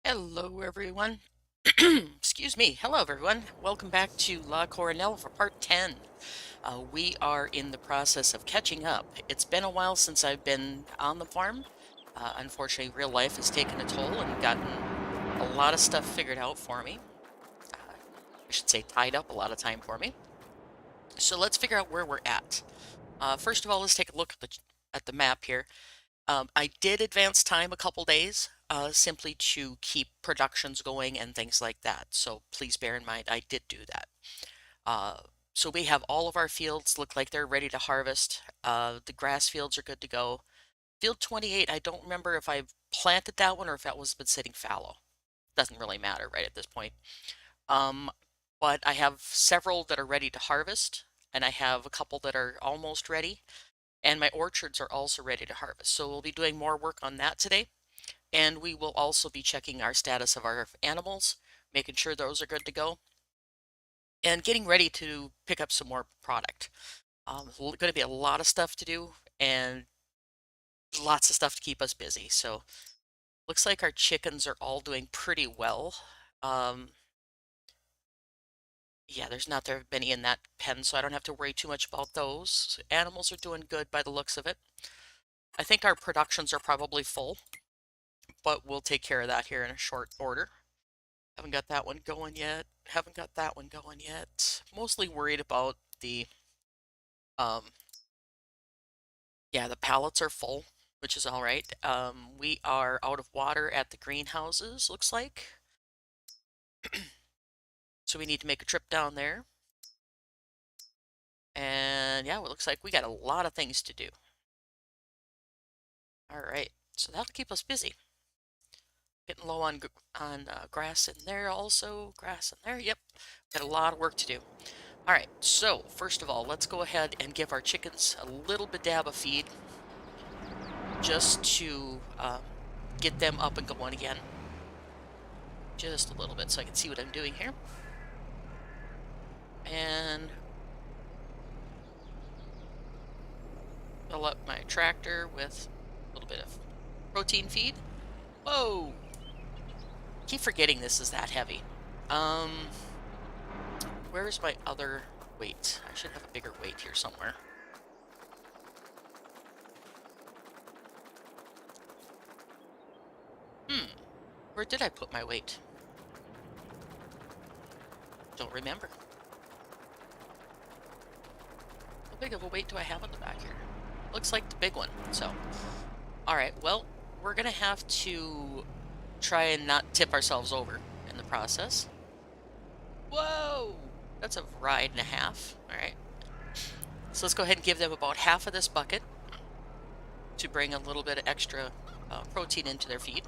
Hello, everyone. Excuse me. Hello, everyone. Welcome back to La Coronella for part 10. We are in the process of catching up. It's been a while since I've been on the farm. Unfortunately, real life has taken a toll and gotten a lot of stuff figured out for me. I should say tied up a lot of time for me. So let's figure out where we're at. First of all, let's take a look at the map here. I did advance time a couple days, simply to keep productions going and things like that. So please bear in mind, I did do that. Uh, so we have all of our fields look like they're ready to harvest. The grass fields are good to go. Field 28, I don't remember if I've planted that one or if that one's been sitting fallow. Doesn't really matter right at this point. Um, but I have several that are ready to harvest, and I have a couple that are almost ready. And my orchards are also ready to harvest. So we'll be doing more work on that today. And we will also be checking our status of our animals, making sure those are good to go, and getting ready to pick up some more product. Going to be a lot of stuff to do and lots of stuff to keep us busy. So looks like our chickens are all doing pretty well. Um, yeah, there's not there many in that pen, so I don't have to worry too much about those. Animals are doing good by the looks of it. I think our productions are probably full, but we'll take care of that here in a short order. Haven't got that one going yet. Haven't got that one going yet. Mostly worried about um, yeah, the pallets are full, which is all right. We are out of water at the greenhouses, looks like. So we need to make a trip down there. And yeah, it looks like we got a lot of things to do. All right, so that'll keep us busy. Getting low on grass in there also. Grass in there, yep. Got a lot of work to do. All right, so first of all, let's go ahead and give our chickens a little bit dab of feed just to get them up and going again. Just a little bit so I can see what I'm doing here. And fill up my tractor with a little bit of protein feed. Whoa! Keep forgetting this is that heavy. Where's my other weight? I should have a bigger weight here somewhere. Where did I put my weight? Don't remember. How big of a weight do I have on the back here? Looks like the big one, so. Alright, well, we're gonna have to try and not tip ourselves over in the process. Whoa! That's a ride and a half. Alright. So let's go ahead and give them about half of this bucket to bring a little bit of extra protein into their feed.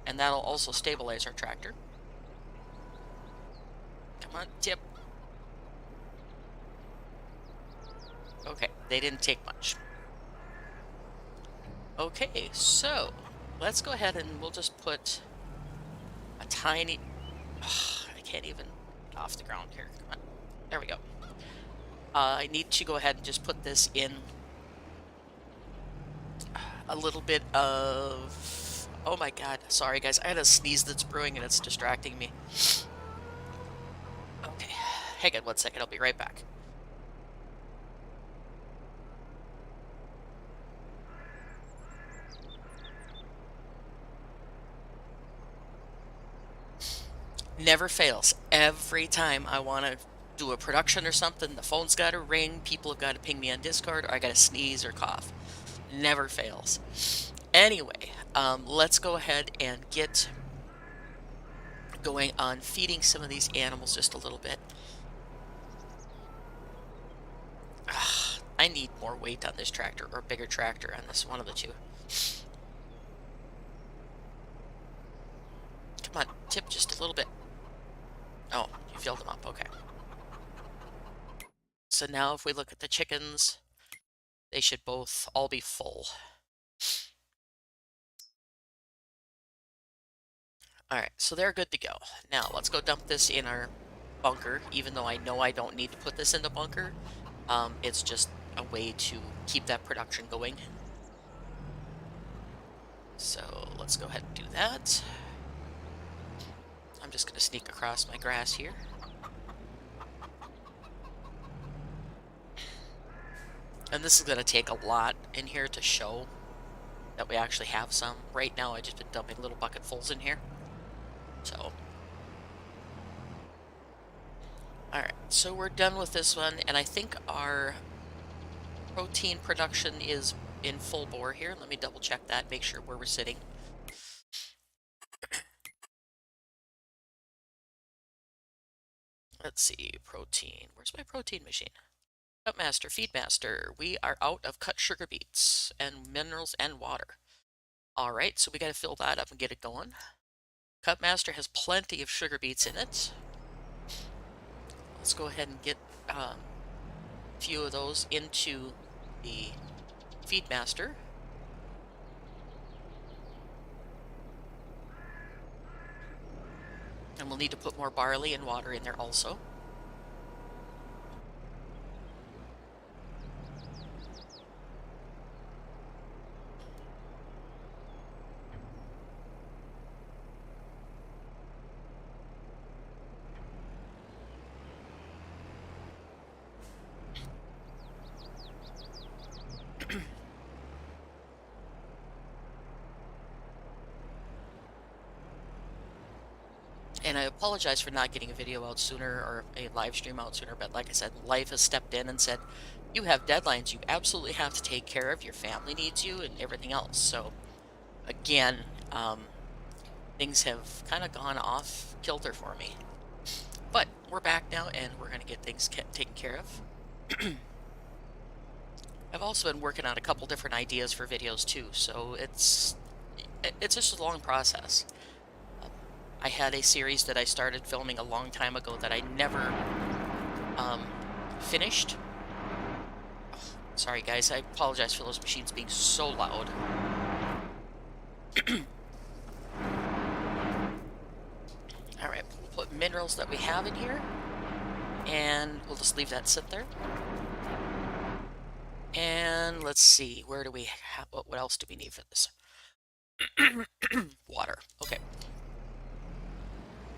And that'll also stabilize our tractor. Come on, tip. Okay, they didn't take much. Okay, so let's go ahead and we'll just put a tiny... I can't even get off the ground here. Come on. There we go. I need to go ahead and just put this in a little bit of... Oh my god, sorry guys, I had a sneeze that's brewing and it's distracting me. Okay, hang on one second, I'll be right back. Never fails. Every time I want to do a production or something, the phone's got to ring, people have got to ping me on Discord, or I got to sneeze or cough. Never fails. Anyway, let's go ahead and get going on feeding some of these animals just a little bit. I need more weight on this tractor, or a bigger tractor on this, one of the two. Come on, tip just a little bit. Oh, you filled them up, okay. So now if we look at the chickens, they should both all be full. Alright, so they're good to go. Now, let's go dump this in our bunker, even though I know I don't need to put this in the bunker. It's just a way to keep that production going. So let's go ahead and do that. I'm just going to sneak across my grass here. And this is going to take a lot in here to show that we actually have some. Right now, I just been dumping little bucketfuls in here. So, alright, so we're done with this one, and I think our protein production is in full bore here. Let me double check that, make sure where we're sitting. Let's see, protein. Where's my protein machine? Cut Master, Feed Master. We are out of cut sugar beets and minerals and water. All right, so we got to fill that up and get it going. Cut Master has plenty of sugar beets in it. Let's go ahead and get a few of those into the Feed Master. And we'll need to put more barley and water in there also. And I apologize for not getting a video out sooner or a live stream out sooner, but like I said, life has stepped in and said, you have deadlines, you absolutely have to take care of, your family needs you, and everything else. So, again, things have kind of gone off kilter for me. But we're back now, and we're going to get things taken care of. I've also been working on a couple different ideas for videos too, so it's just a long process. I had a series that I started filming a long time ago that I never finished. Oh, sorry guys, I apologize for those machines being so loud. Alright, we'll put minerals that we have in here, and we'll just leave that sit there. And let's see, where do we have, what else do we need for this? Water, okay.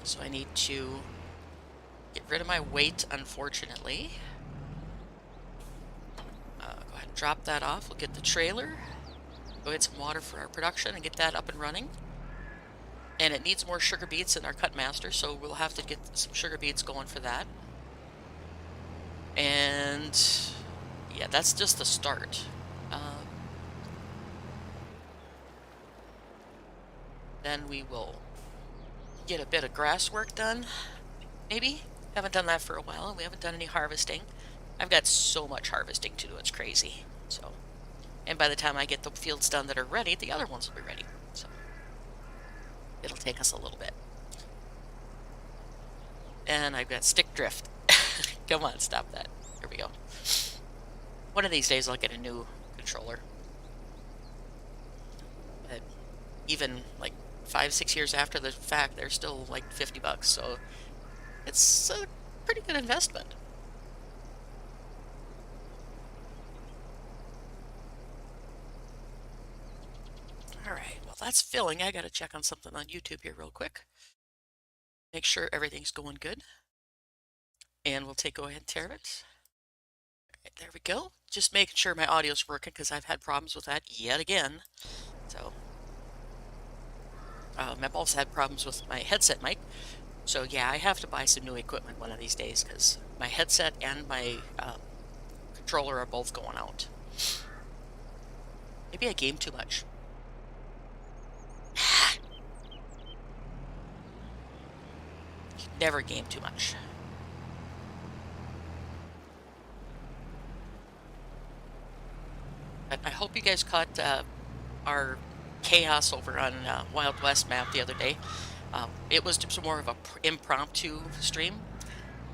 So I need to get rid of my weight, unfortunately. Go ahead and drop that off. We'll get the trailer, go get some water for our production and get that up and running. And it needs more sugar beets in our Cut Master, so we'll have to get some sugar beets going for that. And yeah, that's just the start. Then we will get a bit of grass work done, maybe. Haven't done that for a while. We haven't done any harvesting. I've got so much harvesting to do, it's crazy. So, and by the time I get the fields done that are ready, the other ones will be ready. So, it'll take us a little bit. And I've got stick drift. Come on, stop that. Here we go. One of these days I'll get a new controller. But even like 5-6 years after the fact, they're still like $50, so it's a pretty good investment. Alright, well that's filling. I gotta check on something on YouTube here real quick. Make sure everything's going good. And we'll go ahead and tear it. Alright, there we go. Just making sure my audio's working because I've had problems with that yet again. So, I've also had problems with my headset mic. So yeah, I have to buy some new equipment one of these days because my headset and my controller are both going out. Maybe I game too much. Never game too much. But I hope you guys caught our chaos over on Wild West map the other day. It was just more of a impromptu stream.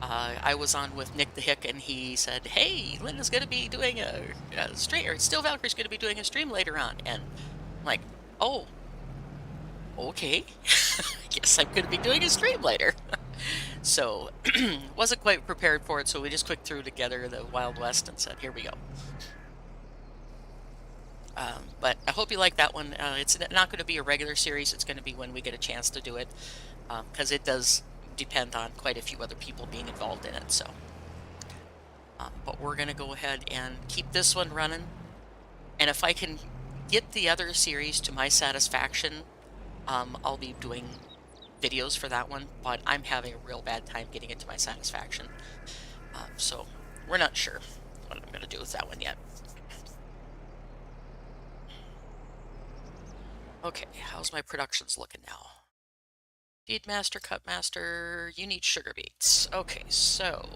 I was on with Nick the Hick, and he said, "Hey, Linda's going to be doing a stream, or Still Valkyrie's going to be doing a stream later on." And I'm like, "Oh, okay. I guess I'm going to be doing a stream later." So, wasn't quite prepared for it, so we just clicked through together the Wild West and said, "Here we go." But I hope you like that one. It's not going to be a regular series. It's going to be when we get a chance to do it, because it does depend on quite a few other people being involved in it. So, but we're going to go ahead and keep this one running. And if I can get the other series to my satisfaction, I'll be doing videos for that one. But I'm having a real bad time getting it to my satisfaction. So we're not sure what I'm going to do with that one yet. Okay, how's my productions looking now? Feed master, cut master, you need sugar beets. Okay, so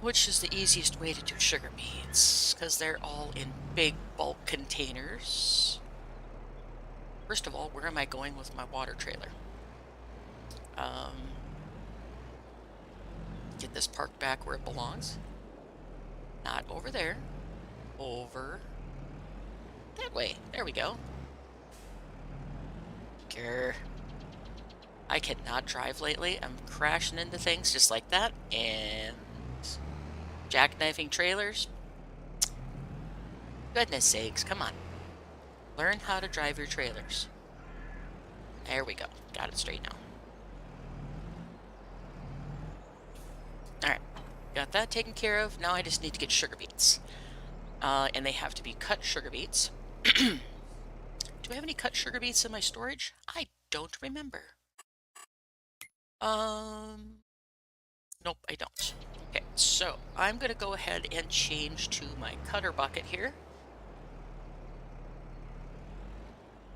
which is the easiest way to do sugar beets? Because they're all in big bulk containers. First of all, where am I going with my water trailer? Get this parked back where it belongs. Not over there. Over that way. There we go. Grr. I cannot drive lately. I'm crashing into things just like that. And jackknifing trailers. Goodness sakes, come on. Learn how to drive your trailers. There we go. Got it straight now. Alright. Got that taken care of. Now I just need to get sugar beets. And they have to be cut sugar beets. Do I have any cut sugar beets in my storage? I don't remember. Nope, I don't. Okay, so I'm going to go ahead and change to my cutter bucket here.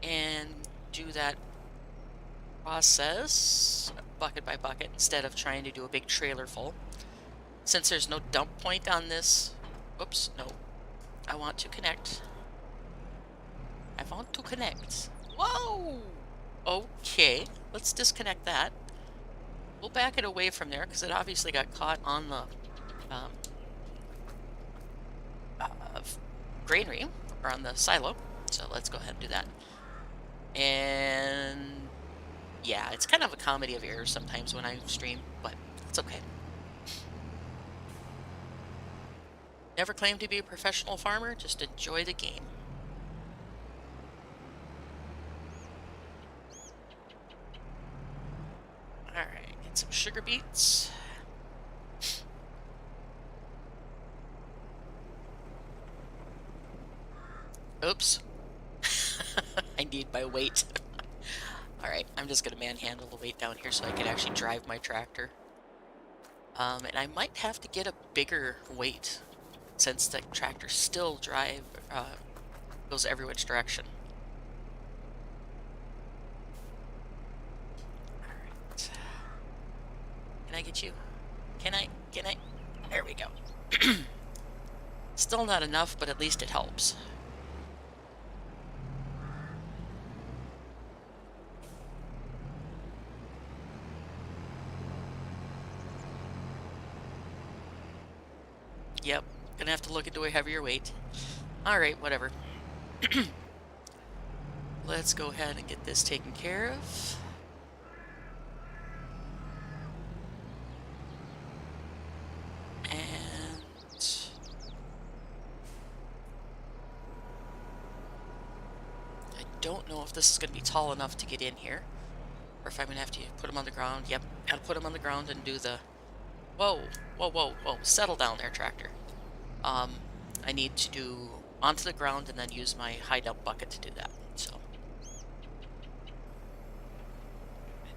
And do that process bucket by bucket instead of trying to do a big trailer full. Since there's no dump point on this, oops, no, I want to connect. I want to connect. Whoa! Okay, let's disconnect that. We'll back it away from there because it obviously got caught on the granary or on the silo. So let's go ahead and do that. And yeah, it's kind of a comedy of errors sometimes when I stream, but it's okay. Never claim to be a professional farmer, just enjoy the game. Alright, get some sugar beets. Oops. I need my weight. Alright, I'm just going to manhandle the weight down here so I can actually drive my tractor. And I might have to get a bigger weight since the tractor still goes every which direction. Alright. Can I get you? Can I? There we go. Still not enough, but at least it helps. Yep, gonna have to look into a heavier weight. Alright, whatever. Let's go ahead and get this taken care of. And I don't know if this is going to be tall enough to get in here, or if I'm going to have to put them on the ground. Yep, gotta put them on the ground and do the... Whoa, whoa, whoa, whoa, settle down there, tractor. I need to do onto the ground and then use my high dump bucket to do that, so...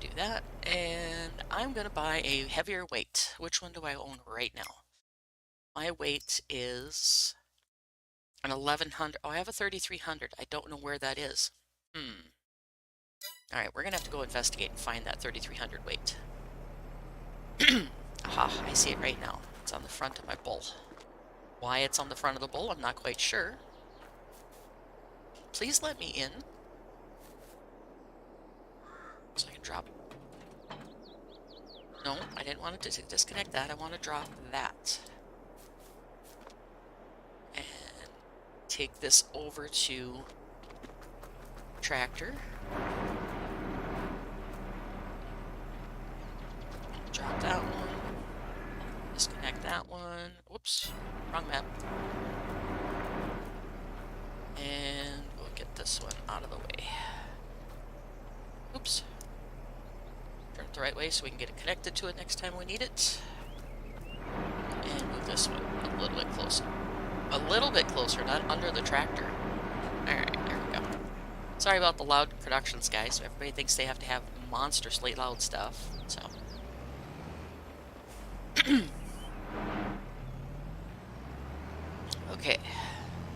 do that, and I'm gonna buy a heavier weight. Which one do I own right now? My weight is an 1100. Oh, I have a 3300. I don't know where that is. Alright, we're gonna have to go investigate and find that 3300 weight. Aha, I see it right now. It's on the front of my bull. Why it's on the front of the bull, I'm not quite sure. Please let me in. So I can drop... No, I didn't want to disconnect that. I want to drop that. And take this over to tractor. Drop that one. Disconnect that one. Whoops, wrong map. out of the way. Oops. Turn it the right way so we can get it connected to it next time we need it. And move this one a little bit closer. A little bit closer, not under the tractor. Alright, there we go. Sorry about the loud productions, guys. Everybody thinks they have to have monstrously loud stuff, so. Okay,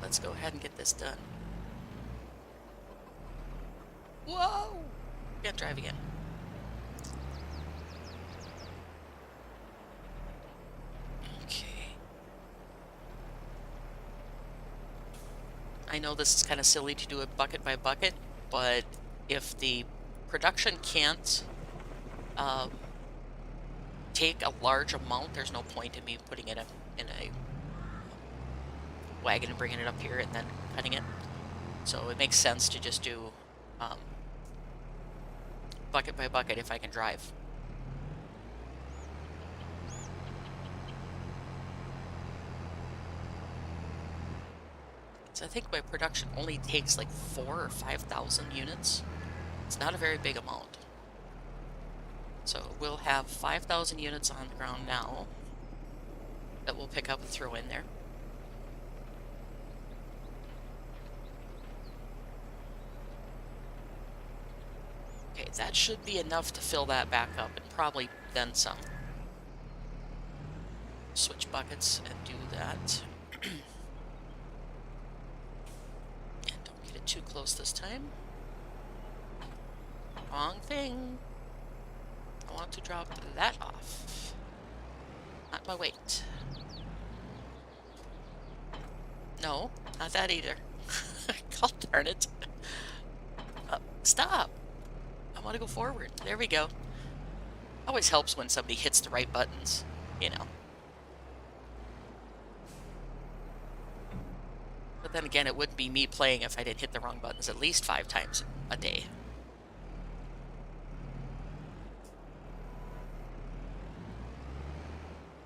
let's go ahead and get this done. Whoa! Can't drive again. Okay. I know this is kind of silly to do it bucket by bucket, but if the production can't take a large amount, there's no point in me putting it in a wagon and bringing it up here and then cutting it. So it makes sense to just do bucket by bucket if I can drive. So I think my production only takes like 4,000 or 5,000 units. It's not a very big amount. So we'll have 5,000 units on the ground now that we'll pick up and throw in there. Okay, that should be enough to fill that back up and probably then some. Switch buckets and do that. And don't get it too close this time. Wrong thing. I want to drop that off. Not my weight. No, not that either. God darn it. Stop. I want to go forward. There we go. Always helps when somebody hits the right buttons, you know. But then again, it wouldn't be me playing if I didn't hit the wrong buttons at least 5 times a day.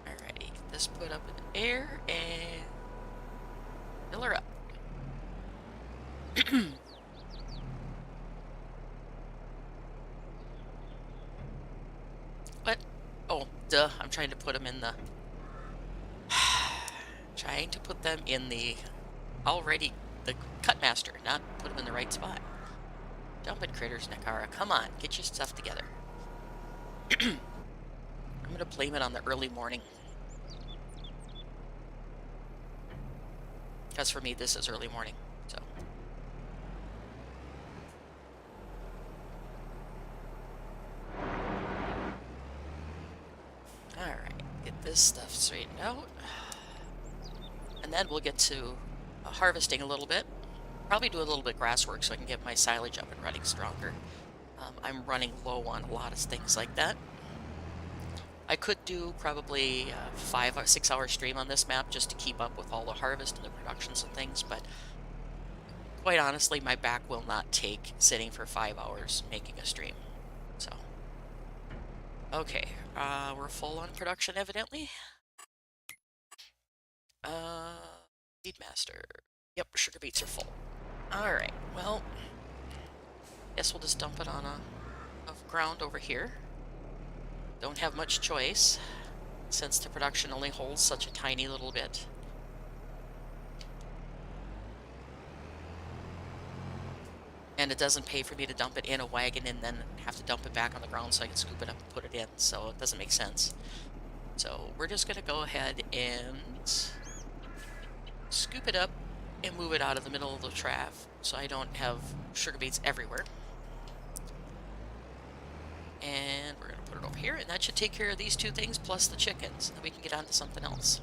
Alrighty, get this put up in the air and fill her up. What? Oh, duh. I'm trying to put them in the... trying to put them in the... already the cut master, not put them in the right spot. Dump it, critters, Nakara. Come on, get your stuff together. I'm going to blame it on the early morning. Because for me, this is early morning, so... Alright, get this stuff straightened out. And then we'll get to harvesting a little bit. Probably do a little bit of grass work so I can get my silage up and running stronger. I'm running low on a lot of things like that. I could do probably a 5 or 6 hour stream on this map just to keep up with all the harvest and the productions and things, but quite honestly, my back will not take sitting for 5 hours making a stream. So, okay, we're full on production evidently. Seedmaster. Yep, sugar beets are full. Alright, well, guess we'll just dump it on a ground over here. Don't have much choice, since the production only holds such a tiny little bit. And it doesn't pay for me to dump it in a wagon and then have to dump it back on the ground so I can scoop it up and put it in, so it doesn't make sense. So we're just going to go ahead and scoop it up and move it out of the middle of the trav so I don't have sugar beets everywhere. And we're going to put it over here, and that should take care of these 2 things plus the chickens. Then we can get on to something else.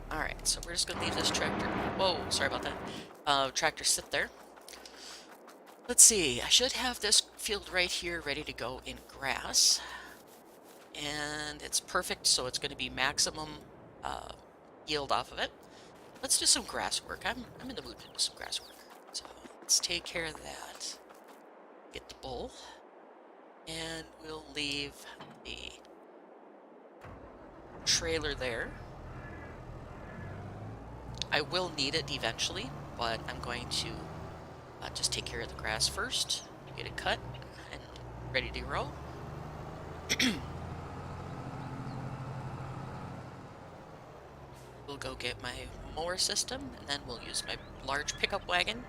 Alright, so we're just going to leave this tractor... Whoa, sorry about that. Tractor sit there. Let's see, I should have this field right here ready to go in grass. And it's perfect, so it's going to be maximum yield off of it. Let's do some grass work. I'm in the mood to do some grass work. So let's take care of that. Get the bull. And we'll leave the trailer there. I will need it eventually, but I'm going to just take care of the grass first, get it cut, and ready to roll. We'll go get my mower system, and then we'll use my large pickup wagon,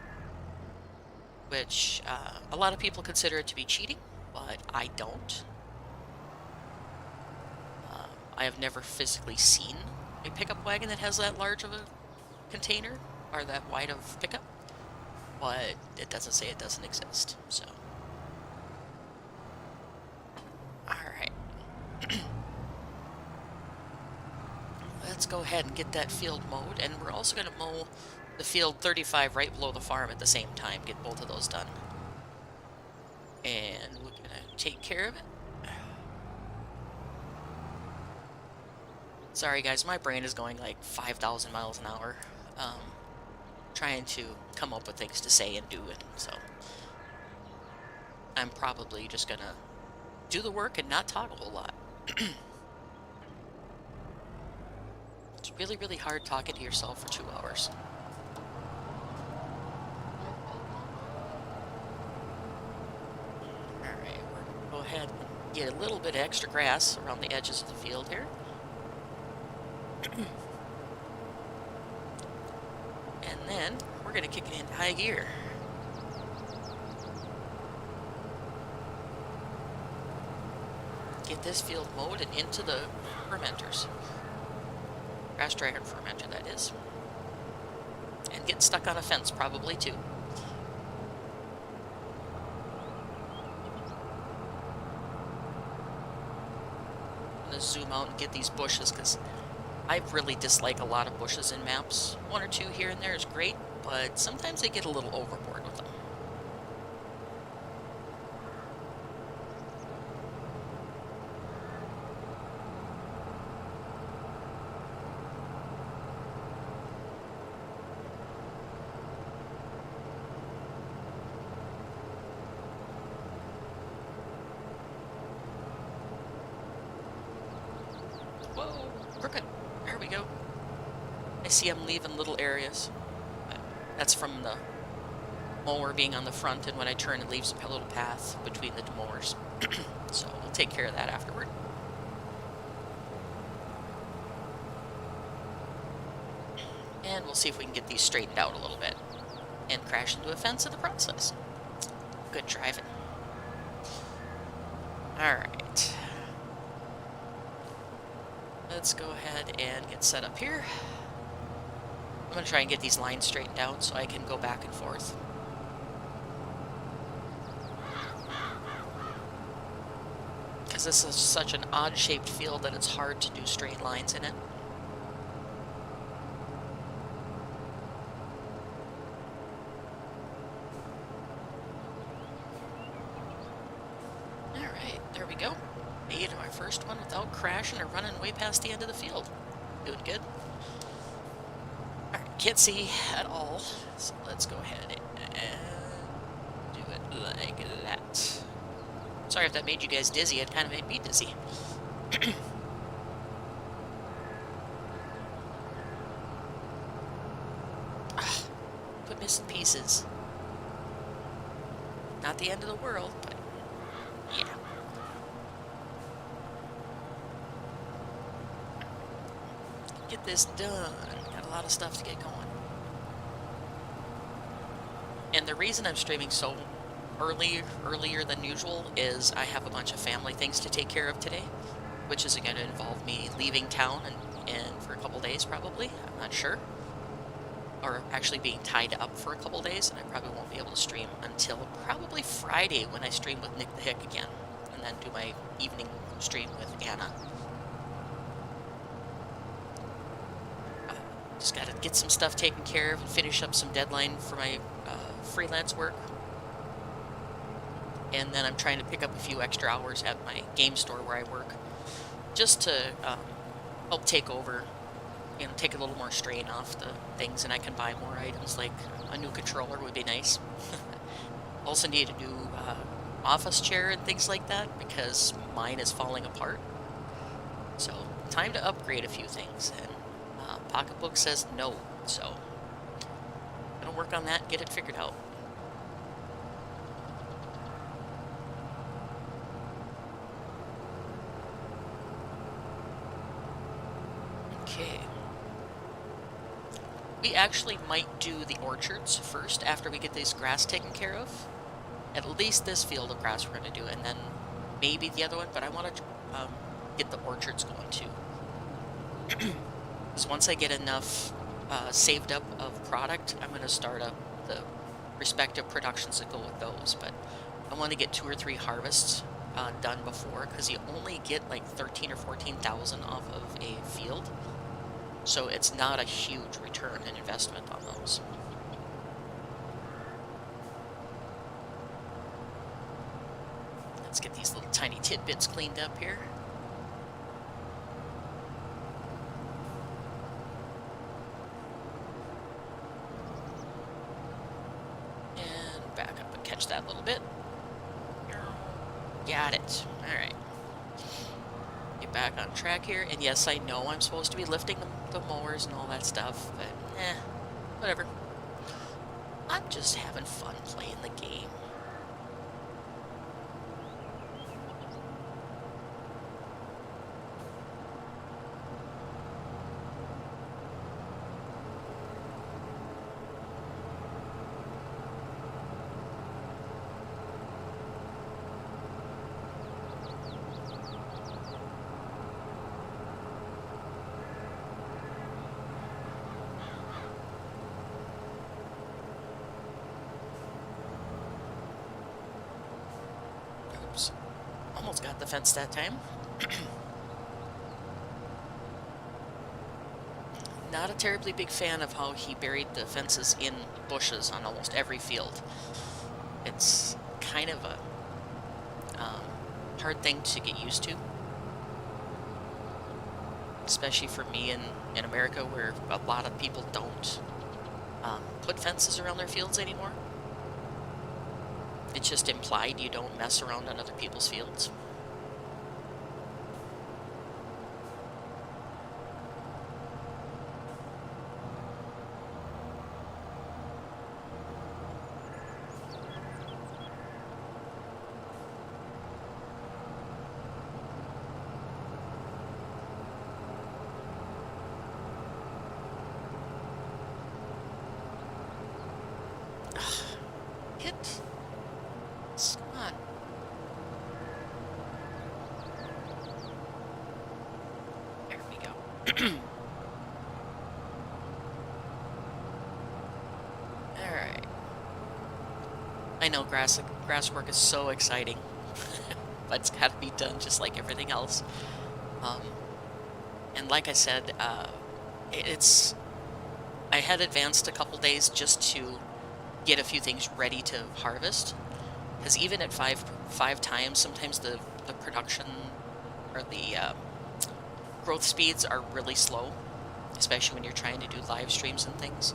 which a lot of people consider it to be cheating, but I don't. I have never physically seen a pickup wagon that has that large of a container, or that wide of pickup, but it doesn't say it doesn't exist, so. Alright. Let's go ahead and get that field mowed, and we're also going to mow the field 35 right below the farm at the same time, get both of those done. And we're going to take care of it. Sorry guys, my brain is going like 5,000 miles an hour, trying to come up with things to say and do it, so I'm probably just going to do the work and not talk a whole lot. It's really, really hard talking to yourself for 2 hours. Alright, we're going to go ahead and get a little bit of extra grass around the edges of the field here. And then we're going to kick it into high gear. Get this field mowed and into the fermenters. Grass dryer fermenter, that is. And get stuck on a fence, probably, too. I'm going to zoom out and get these bushes, because I really dislike a lot of bushes in maps. 1 or 2 here and there is great, but sometimes they get a little overboard with them. Whoa, crooked. There we go. I see I'm leaving little areas. That's from the mower being on the front, and when I turn, it leaves a little path between the mowers. So we'll take care of that afterward. And we'll see if we can get these straightened out a little bit and crash into a fence in the process. Good driving. Alright. Let's go ahead and get set up here. I'm going to try and get these lines straightened out so I can go back and forth. Because this is such an odd-shaped field that it's hard to do straight lines in it. Alright, there we go. Made my first one without crashing or running way past the end of the field. Doing good. Alright, can't see at all, so let's go ahead and do it like that. Sorry if that made you guys dizzy, it kind of made me dizzy. Quit missing pieces. Not the end of the world, but yeah. Get this done. Got a lot of stuff to get going. And the reason I'm streaming so earlier than usual is I have a bunch of family things to take care of today, which is going to involve me leaving town and for a couple days probably. I'm not sure. Or actually being tied up for a couple days, and I probably won't be able to stream until probably Friday when I stream with Nick the Hick again, and then do my evening stream with Anna. Just got to get some stuff taken care of and finish up some deadline for my freelance work. And then I'm trying to pick up a few extra hours at my game store where I work, just to help take over, you know, take a little more strain off the things, and I can buy more items, like a new controller would be nice. Also need a new office chair and things like that, because mine is falling apart. So time to upgrade a few things, and Pocketbook says no, so gonna work on that and get it figured out. Okay. We actually might do the orchards first after we get this grass taken care of. At least this field of grass we're going to do, and then maybe the other one, but I want to get the orchards going too. Because once I get enough saved up of product, I'm going to start up the respective productions that go with those. But I want to get 2 or 3 harvests done before, because you only get like 13 or 14,000 off of a field. So it's not a huge return in investment on those. Let's get these little tiny tidbits cleaned up here. And back up and catch that a little bit. Got it. All right. Get back on track here. And yes, I know I'm supposed to be lifting the mowers and all that stuff, but whatever. I'm just having fun playing the game. Oops. Almost got the fence that time. Not a terribly big fan of how he buried the fences in bushes on almost every field. It's kind of a hard thing to get used to. Especially for me in America, where a lot of people don't put fences around their fields anymore. It's just implied you don't mess around on other people's fields. Hit. Come on. There we go. Alright. I know grass work is so exciting, but it's got to be done just like everything else. And like I said, I had advanced a couple days just to get a few things ready to harvest. Because even at five times, sometimes the production or the growth speeds are really slow, especially when you're trying to do live streams and things.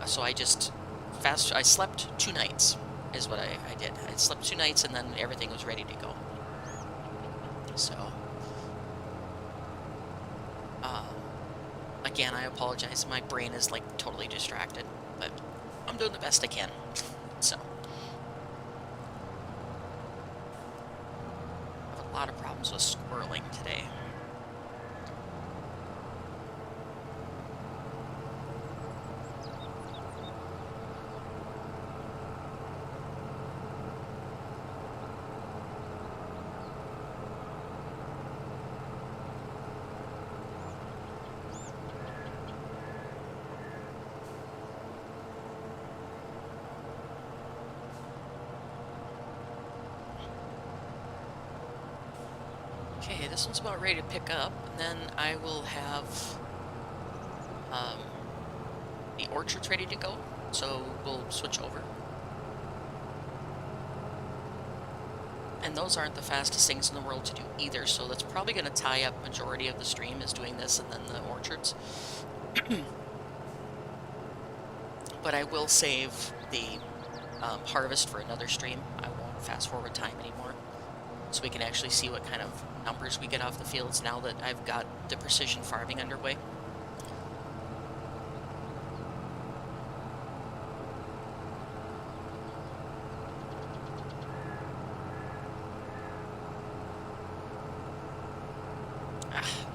So I slept 2 nights is what I did. I slept 2 nights and then everything was ready to go. So, again, I apologize. My brain is like totally distracted, but I'm doing the best I can. So, I have a lot of problems with squirreling today. Okay, this one's about ready to pick up, and then I will have the orchards ready to go, so we'll switch over. And those aren't the fastest things in the world to do either, so that's probably going to tie up majority of the stream is doing this and then the orchards. But I will save the harvest for another stream. I won't fast forward time anymore. so we can actually see what kind of numbers we get off the fields now that I've got the precision farming underway.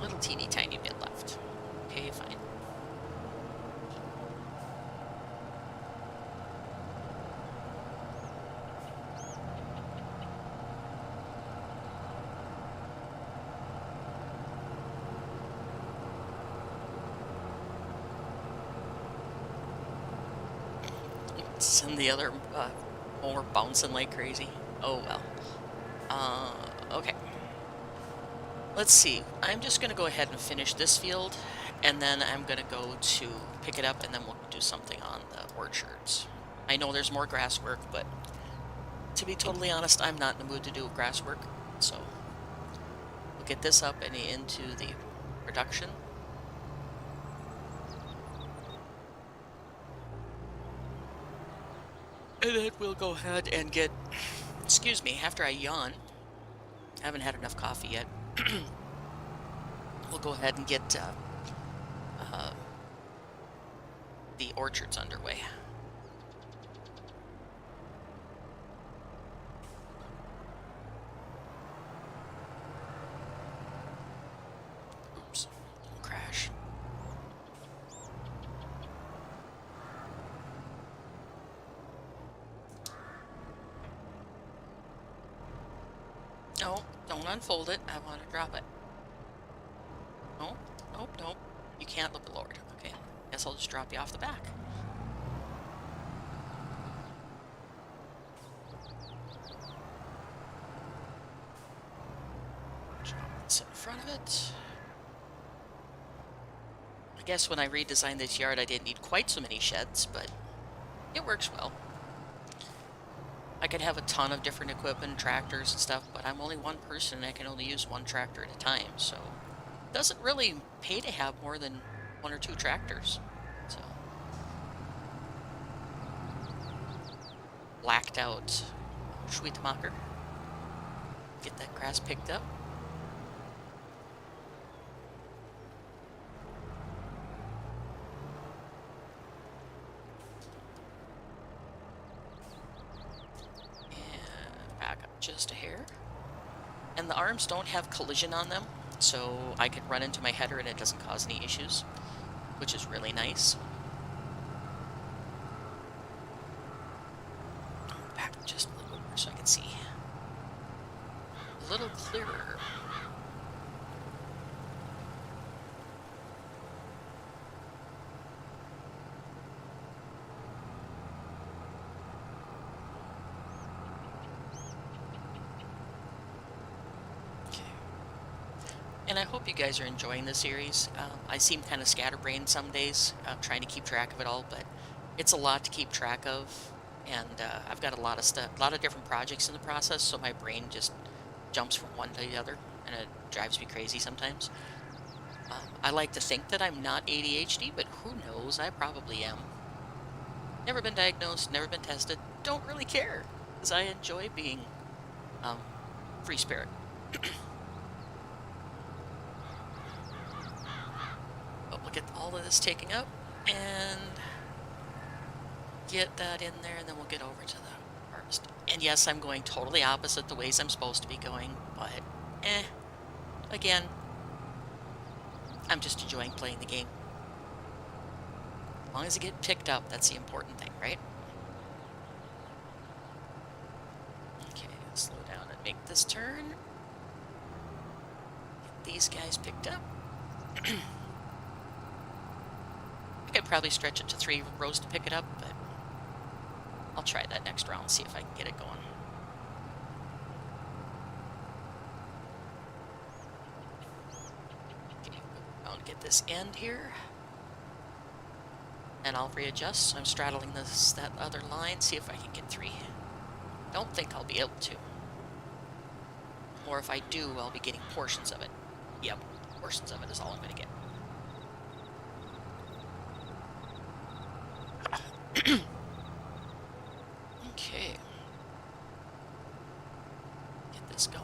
Little teeny tiny bit left. Okay, fine. Send the other more bouncing like crazy. Oh well. Okay. Let's see. I'm just going to go ahead and finish this field, and then I'm going to go to pick it up, and then we'll do something on the orchards. I know there's more grass work, but to be totally honest, I'm not in the mood to do grass work, so we'll get this up and into the production. And then we'll go ahead and get, excuse me, after I yawn, I haven't had enough coffee yet. We'll go ahead and get the orchards underway. Oops, crash. No, don't unfold it. I want to drop it. Nope, nope, nope. You can't look lowered. Okay, guess I'll just drop you off the back. Drop this in front of it. I guess when I redesigned this yard, I didn't need quite so many sheds, but it works well. I could have a ton of different equipment, tractors and stuff, but I'm only one person and I can only use one tractor at a time, so it doesn't really pay to have more than 1 or 2 tractors. So blacked out Schwietmacher. Get that grass picked up. Just a hair. And the arms don't have collision on them, so I can run into my header and it doesn't cause any issues, which is really nice. Back just a little bit more so I can see a little clearer. And I hope you guys are enjoying the series. I seem kind of scatterbrained some days, trying to keep track of it all, but it's a lot to keep track of, and I've got a lot of stuff, a lot of different projects in the process, so my brain just jumps from one to the other, and it drives me crazy sometimes. I like to think that I'm not ADHD, but who knows? I probably am. Never been diagnosed, never been tested, don't really care, because I enjoy being free spirit. We'll get all of this taken up and get that in there, and then we'll get over to the harvest. And yes, I'm going totally opposite the ways I'm supposed to be going, but again, I'm just enjoying playing the game. As long as I get picked up, that's the important thing, right? Okay, slow down and make this turn. Get these guys picked up. I could probably stretch it to 3 rows to pick it up, but I'll try that next round and see if I can get it going. Okay, I'll get this end here, and I'll readjust. So I'm straddling that other line, see if I can get 3. Don't think I'll be able to. Or if I do, I'll be getting portions of it. Yep, portions of it is all I'm going to get. Okay. Get this going.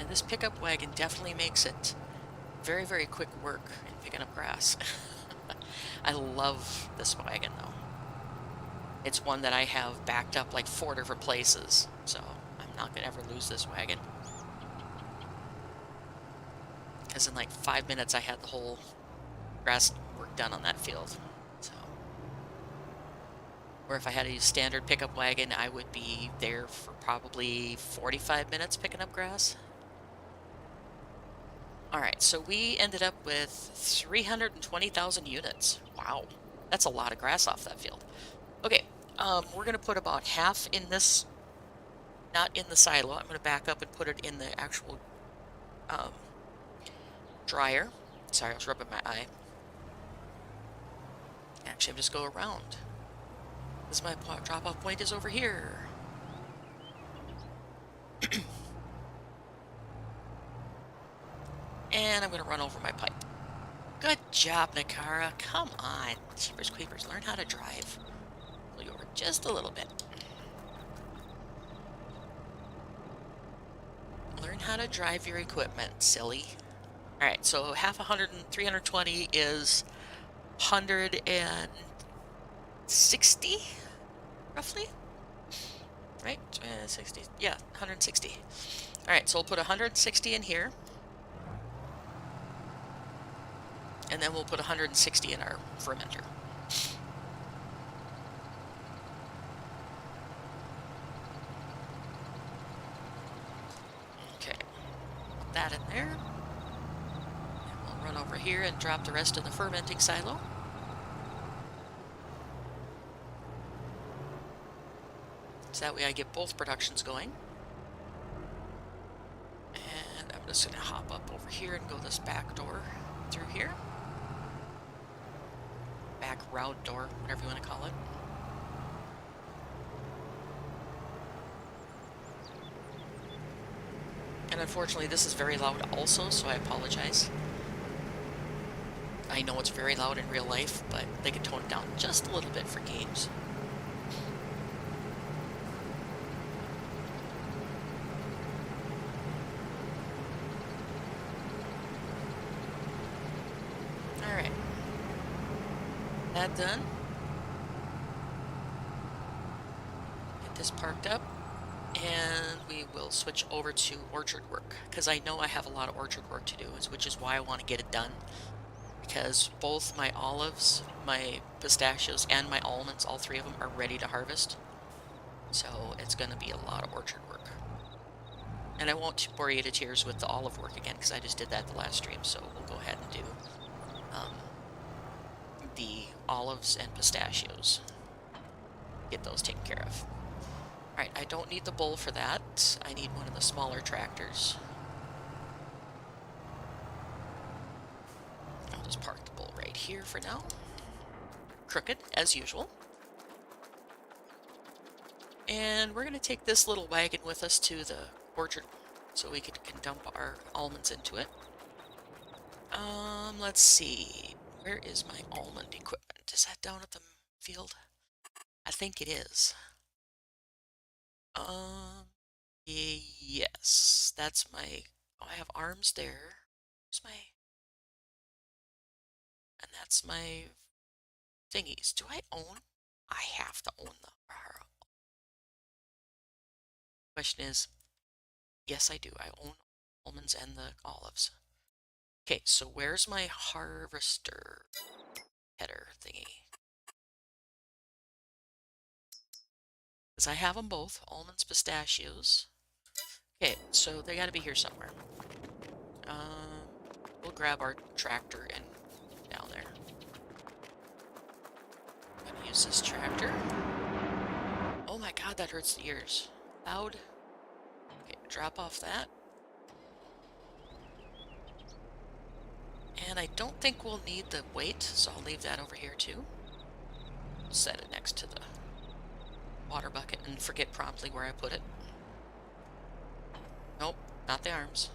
And this pickup wagon definitely makes it very, very quick work in picking up grass. I love this wagon though. It's one that I have backed up like 4 different places, so I'm not gonna ever lose this wagon. Because in like 5 minutes I had the whole grass work done on that field. So, or if I had a standard pickup wagon, I would be there for probably 45 minutes picking up grass. All right, so we ended up with 320,000 units. Wow, that's a lot of grass off that field. Okay, we're going to put about half in this, not in the silo. I'm going to back up and put it in the actual dryer. Sorry, I was rubbing my eye. Actually, I'm just go around. This my drop-off point is over here. And I'm going to run over my pipe. Good job, Nakara. Come on. Jeepers Creepers, learn how to drive. Pull you over just a little bit. Learn how to drive your equipment, silly. Alright, so half 100 and 320 is 160, roughly? Right? 60. Yeah, 160. Alright, so we'll put 160 in here. And then we'll put 160 in our fermenter. Okay, put that in there. And we'll run over here and drop the rest of the fermenting silo. So that way I get both productions going. And I'm just going to hop up over here and go this back door through here. Back route door, whatever you want to call it. And unfortunately this is very loud also, so I apologize. I know it's very loud in real life, but they can tone it down just a little bit for games. Alright. That done. Get this parked up. And we will switch over to orchard work, because I know I have a lot of orchard work to do, which is why I want to get it done. Because both my olives, my pistachios, and my almonds, all 3 of them, are ready to harvest. So it's going to be a lot of orchard work. And I won't bore you to tears with the olive work again, because I just did that the last stream, so we'll go ahead and do the olives and pistachios. Get those taken care of. Alright, I don't need the bull for that. I need one of the smaller tractors. I'll just park the bull right here for now. Crooked, as usual. And we're going to take this little wagon with us to the orchard so we can dump our almonds into it. Let's see. Where is my almond equipment? Is that down at the field? I think it is. Yes, that's my, oh, I have arms there. Where's my, and that's my thingies. Do I own? I have to own the, question is, yes, I do. I own almonds and the olives. Okay, so where's my harvester header thingy? Because I have them both, almonds, pistachios. Okay, so they got to be here somewhere. We'll grab our tractor and down there. I'm gonna use this tractor. Oh my god, that hurts the ears. Loud. Okay, drop off that. And I don't think we'll need the weight, so I'll leave that over here too. Set it next to the water bucket and forget promptly where I put it. Nope, not the arms.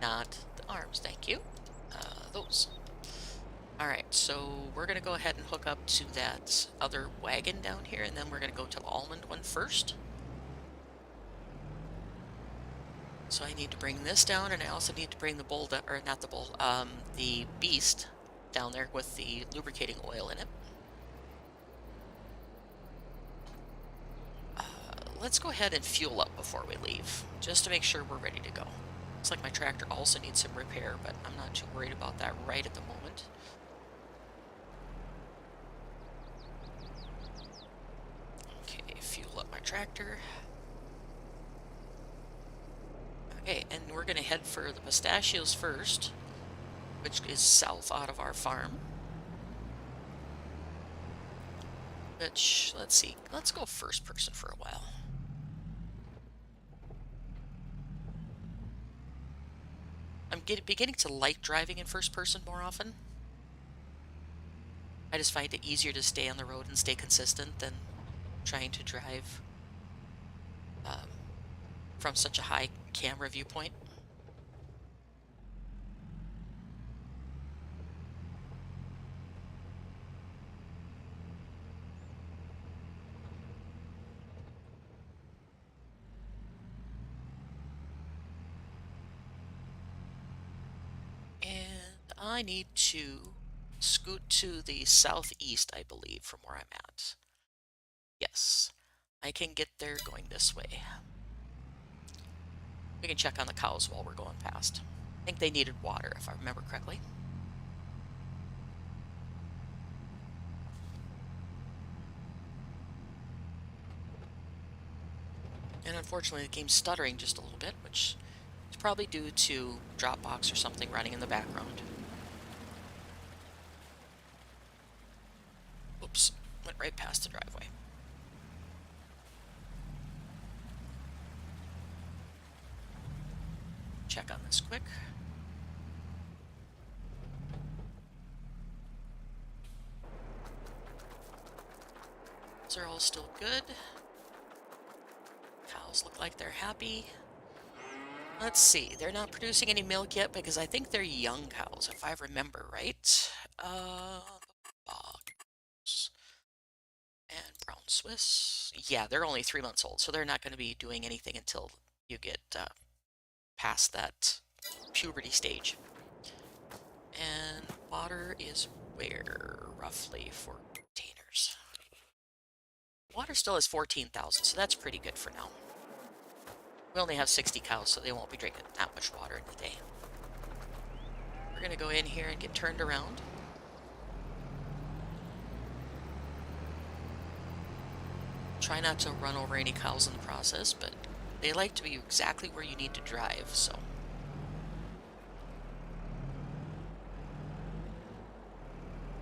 Not the arms, thank you. Those. Alright, so we're going to go ahead and hook up to that other wagon down here, and then we're going to go to the almond one first. So I need to bring this down, and I also need to bring the bull, or not the bull, the beast down there with the lubricating oil in it. Let's go ahead and fuel up before we leave, just to make sure we're ready to go. Looks like my tractor also needs some repair, but I'm not too worried about that right at the moment. Okay, fuel up my tractor. Okay, and we're going to head for the pistachios first, which is south out of our farm. Which, let's see, let's go first person for a while. I'm beginning to like driving in first person more often. I just find it easier to stay on the road and stay consistent than trying to drive um, from such a high camera viewpoint. And I need to scoot to the southeast, I believe, from where I'm at. Yes, I can get there going this way. We can check on the cows while we're going past. I think they needed water, if I remember correctly. And unfortunately, it came stuttering just a little bit, which is probably due to Dropbox or something running in the background. Oops, went right past the driveway. Check on this quick. Those are all still good. Cows look like they're happy. Let's see, they're not producing any milk yet because I think they're young cows, if I remember right. Bogs and brown Swiss. Yeah, they're only 3 months old, so they're not going to be doing anything until you get past that puberty stage. And water is where, roughly, for containers? Water still has 14,000, so that's pretty good for now. We only have 60 cows, so they won't be drinking that much water in the day. We're going to go in here and get turned around. Try not to run over any cows in the process, but they like to be exactly where you need to drive, so.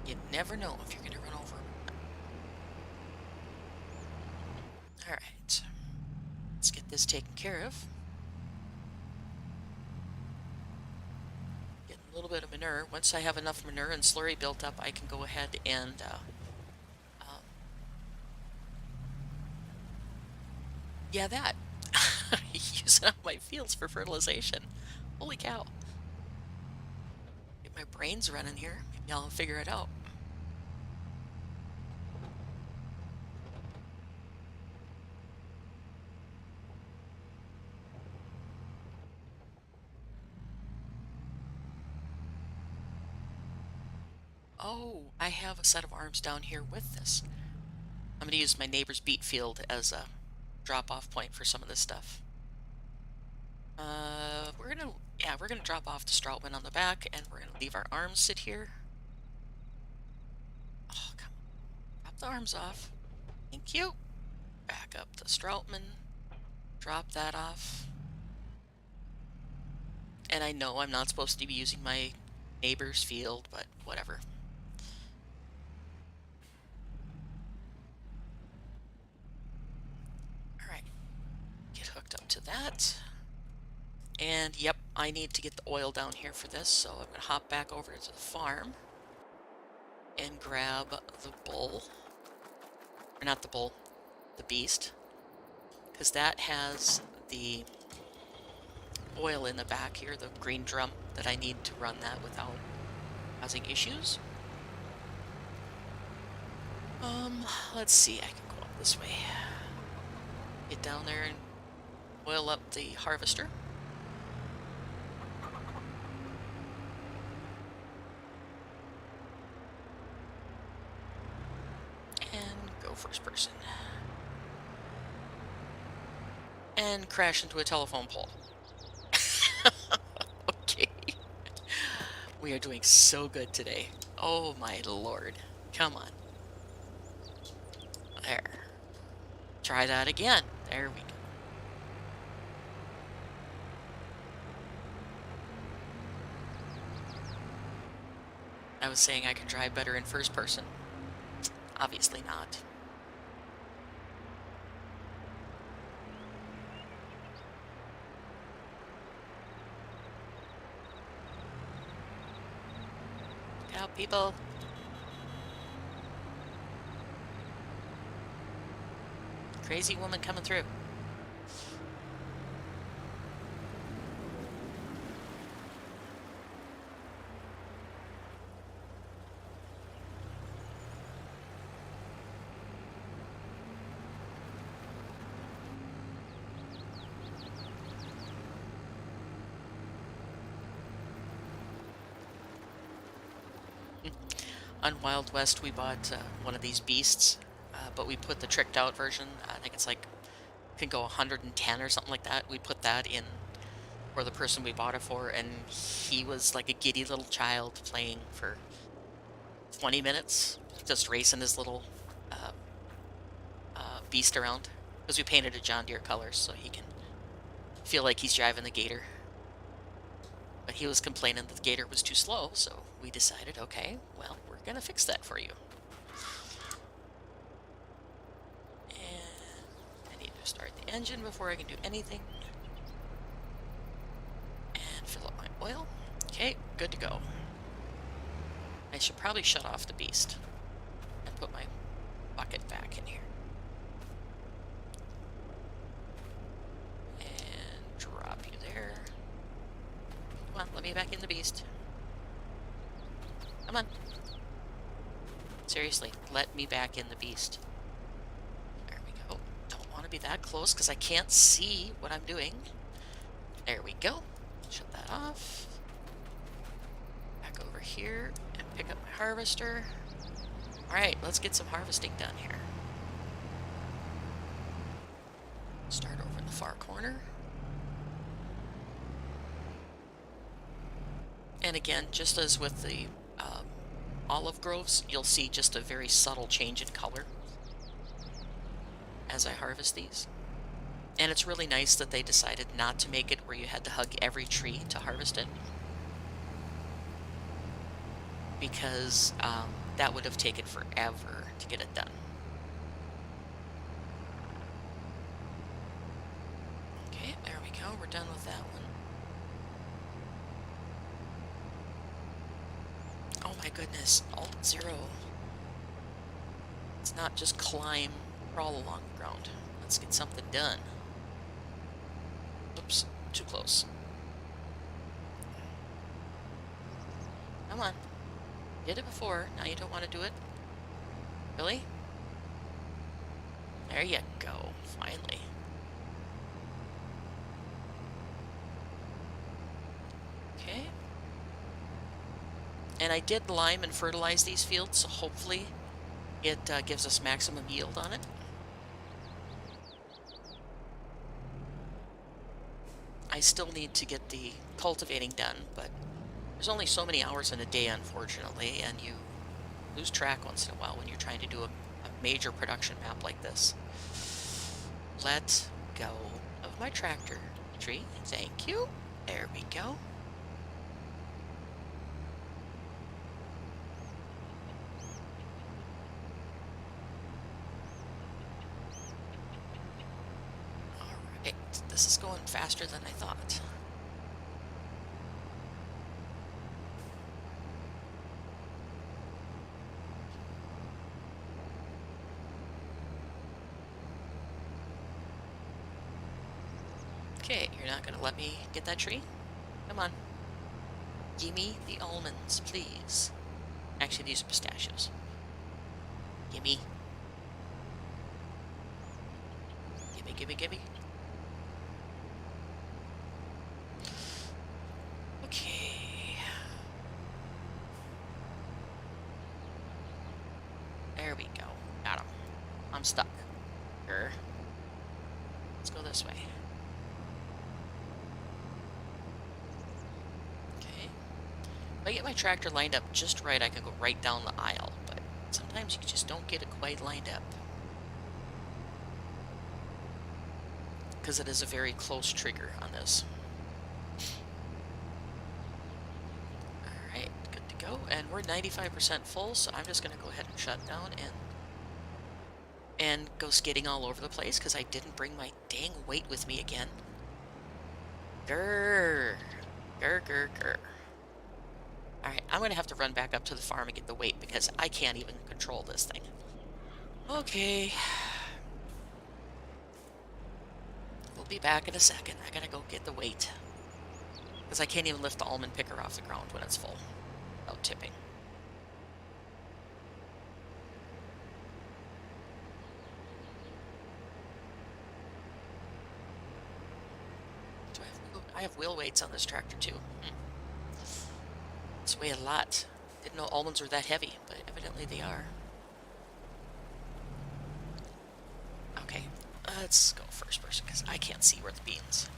You never know if you're going to run over them. Alright. Let's get this taken care of. Get a little bit of manure. Once I have enough manure and slurry built up, I can go ahead and yeah, that. Use it on my fields for fertilization. Holy cow. Get my brains running here. Maybe I'll figure it out. Oh, I have a set of arms down here with this. I'm going to use my neighbor's beet field as a drop-off point for some of this stuff. We're gonna drop off the Strautman on the back, and we're gonna leave our arms sit here. Oh, come on. Drop the arms off. Thank you. Back up the Strautman. Drop that off. And I know I'm not supposed to be using my neighbor's field, but whatever. Alright. Get hooked up to that. And yep, I need to get the oil down here for this, so I'm going to hop back over to the farm and grab the bull. Or not the bull, the beast. Because that has the oil in the back here, the green drum, that I need to run that without causing issues. Let's see, I can go up this way. Get down there and oil up the harvester. first person. And crash into a telephone pole. Okay. We are doing so good today. Oh my lord. Come on. There. Try that again. There we go. I was saying I could drive better in first person. Obviously not. Look out, people. Crazy woman coming through. On Wild West, we bought one of these beasts, but we put the tricked out version. I think it's like, can go 110 or something like that. We put that in for the person we bought it for, and he was like a giddy little child playing for 20 minutes, just racing his little uh, beast around. Because we painted a John Deere color so he can feel like he's driving the Gator. But he was complaining that the Gator was too slow, so we decided, okay, well, we're going to fix that for you. And I need to start the engine before I can do anything. And fill up my oil. Okay, good to go. I should probably shut off the beast and put my bucket back in here. And drop you there. Come on, let me back in the beast. Come on. Seriously, let me back in the beast. There we go. Don't want to be that close because I can't see what I'm doing. There we go. Shut that off. Back over here and pick up my harvester. Alright, let's get some harvesting done here. Start over in the far corner. And again, just as with the olive groves, you'll see just a very subtle change in color as I harvest these. And it's really nice that they decided not to make it where you had to hug every tree to harvest it, because that would have taken forever to get it done. Okay, there we go. We're done with that one. Oh my goodness, Alt-0. It's not just climb, crawl along the ground. Let's get something done. Oops, too close. Come on. Did it before, now you don't want to do it? Really? There you go, finally. Okay. And I did lime and fertilize these fields, so hopefully it gives us maximum yield on it. I still need to get the cultivating done, but there's only so many hours in a day, unfortunately, and you lose track once in a while when you're trying to do a major production map like this. Let go of my tractor tree. Thank you. There we go. Alright, this is going faster than I thought. Okay, you're not going to let me get that tree? Come on. Gimme the almonds, please. Actually, these are pistachios. Gimme. Gimme, gimme, gimme. Okay. There we go. Got him. stuck. Grr. Let's go this way. Okay. If I get my tractor lined up just right, I can go right down the aisle, but sometimes you just don't get it quite lined up. Because it is a very close trigger on this. Alright, good to go. And we're 95% full, so I'm just going to go ahead and shut down and go skidding all over the place because I didn't bring my dang weight with me again. Grr. Grr, grr, grr. Alright, I'm going to have to run back up to the farm and get the weight because I can't even control this thing. Okay. We'll be back in a second. I gotta go get the weight. Because I can't even lift the almond picker off the ground when it's full without tipping. I have wheel weights on this tractor too. This weigh a lot. Didn't know almonds were that heavy, but evidently they are. Okay, let's go first person because I can't see where the beans.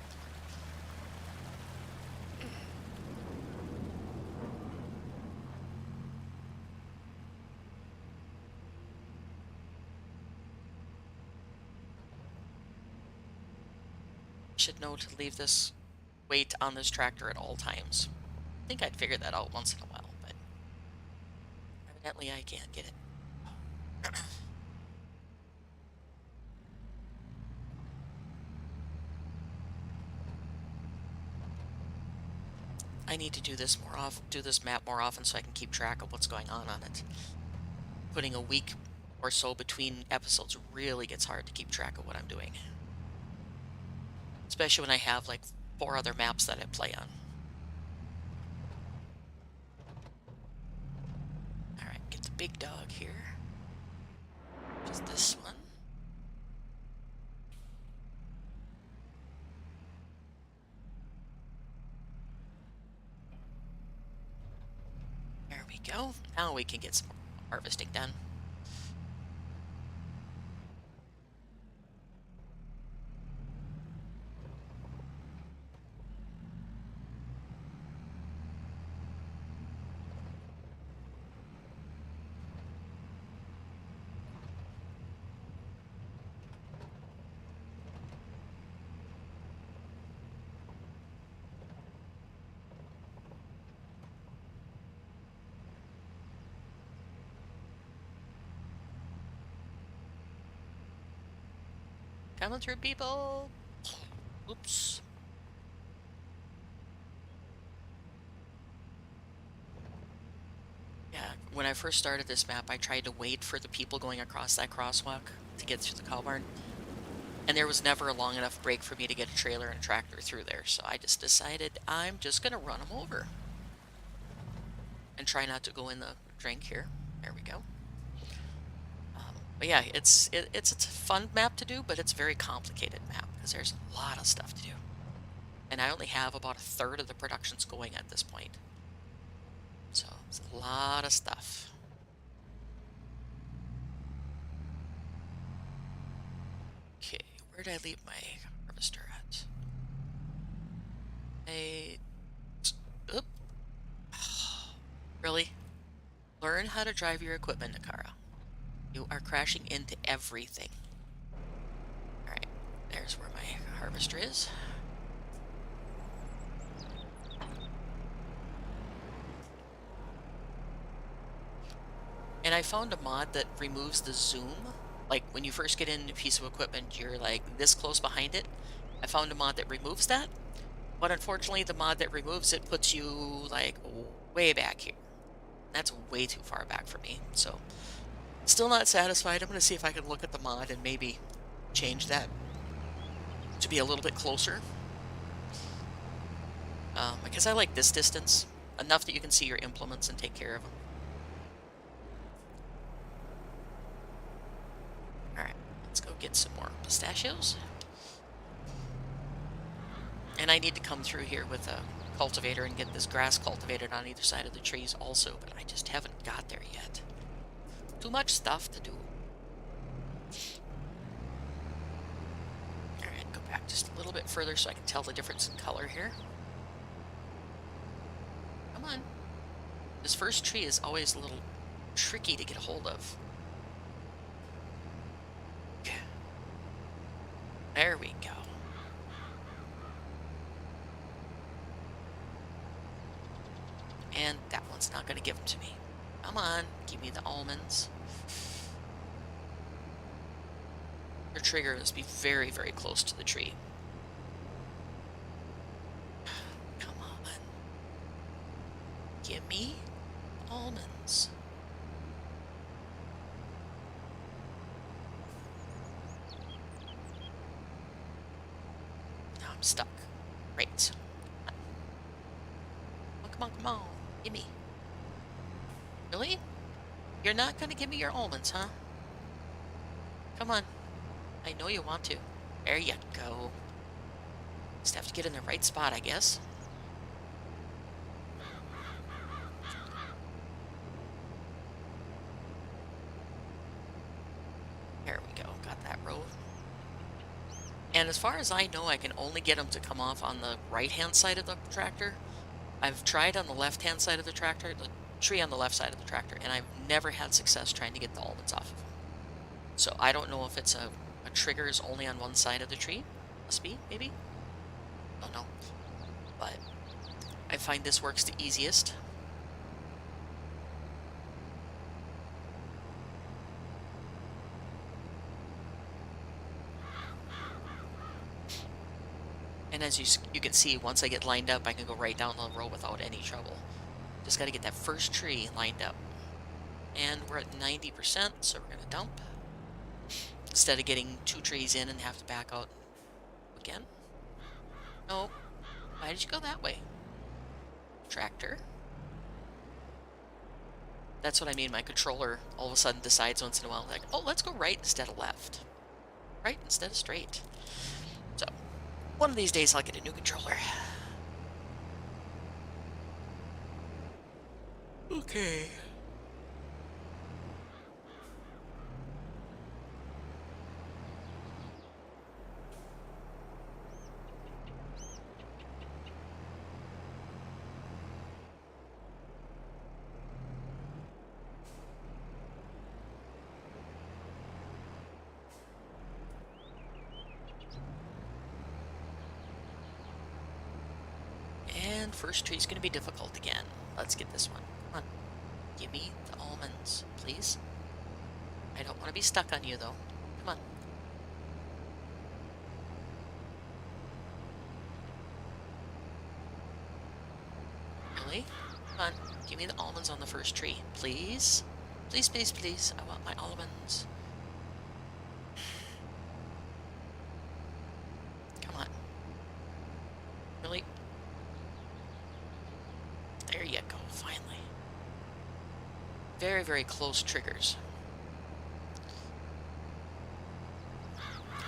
Should know to leave this weight on this tractor at all times. I think I'd figure that out once in a while, but evidently I can't get it. I need to do this more often, do this map more often so I can keep track of what's going on it. Putting a week or so between episodes really gets hard to keep track of what I'm doing. Especially when I have like 4 other maps that I play on. Alright, get the big dog here. Just this one. There we go. Now we can get some harvesting done. Coming through, people. Oops. Yeah, when I first started this map, I tried to wait for the people going across that crosswalk to get through the cow barn. And there was never a long enough break for me to get a trailer and a tractor through there, so I just decided I'm just going to run them over. And try not to go in the drink here. There we go. But yeah, it's a fun map to do, but it's a very complicated map because there's a lot of stuff to do. And I only have about 1/3 of the productions going at this point. So it's a lot of stuff. Okay, where did I leave my harvester at? Oop. Really? Learn how to drive your equipment, Nakara. You are crashing into everything. Alright, there's where my harvester is. And I found a mod that removes the zoom. Like, when you first get in a piece of equipment, you're like this close behind it. I found a mod that removes that. But unfortunately, the mod that removes it puts you, like, way back here. That's way too far back for me, so... Still not satisfied. I'm going to see if I can look at the mod and maybe change that to be a little bit closer. Because I like this distance, enough that you can see your implements and take care of them. Alright, let's go get some more pistachios. And I need to come through here with a cultivator and get this grass cultivated on either side of the trees also, but I just haven't got there yet. Too much stuff to do. just a little bit further so I can tell the difference in color here. Come on. This first tree is always a little tricky to get a hold of. There we go. And that one's not going to give them to me. Come on, give me the almonds. Your trigger must be very, very close to the tree. Come on. Give me almonds. Now I'm stuck. Great. Oh, come on, come on. Give me. Really? You're not going to give me your almonds, huh? Come on. I know you want to. There you go. Just have to get in the right spot, I guess. There we go. Got that row. And as far as I know, I can only get them to come off on the right-hand side of the tractor. I've tried on the left-hand side of the tractor, the tree on the left side of the tractor, and I've never had success trying to get the almonds off of them. So I don't know if it's a trigger is only on one side of the tree. Must be, maybe? Don't know. But I find this works the easiest. And as you can see, once I get lined up, I can go right down the row without any trouble. Just got to get that first tree lined up. And we're at 90%, so we're going to dump. Instead of getting 2 trees in and have to back out again. No. Why did you go that way? Tractor. That's what I mean. My controller all of a sudden decides once in a while, like, oh, let's go right instead of left. Right instead of straight. So, one of these days I'll get a new controller. Okay. And first tree's going to be difficult again. Let's get this one. Come on. Give me the almonds, please. I don't want to be stuck on you, though. Come on. Really? Come on. Give me the almonds on the first tree, please. Please, please, please. I want my almonds. Come on. Really? There you go, finally. Very, very close triggers.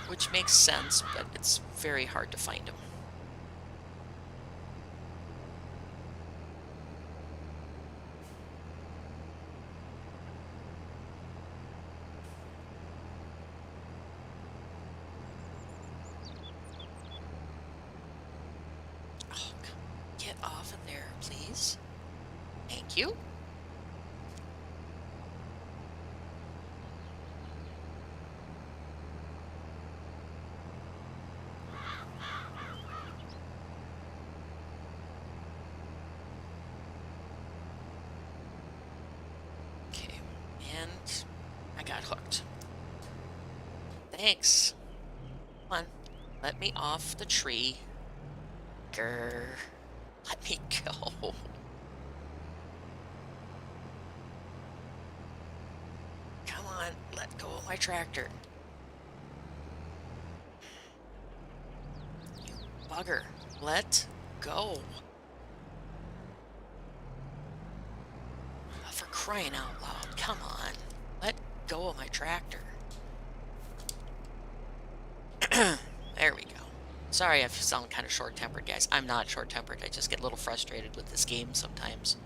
Which makes sense, but it's very hard to find them. Oh, get off of there, please. Thank you. And I got hooked. Thanks. Come on. Let me off the tree. Grr. Let me go. Come on. Let go of my tractor. You bugger. Let go. For crying out loud. Come on. Let go of my tractor. There we go. Sorry if I sound kind of short-tempered, guys. I'm not short-tempered. I just get a little frustrated with this game sometimes.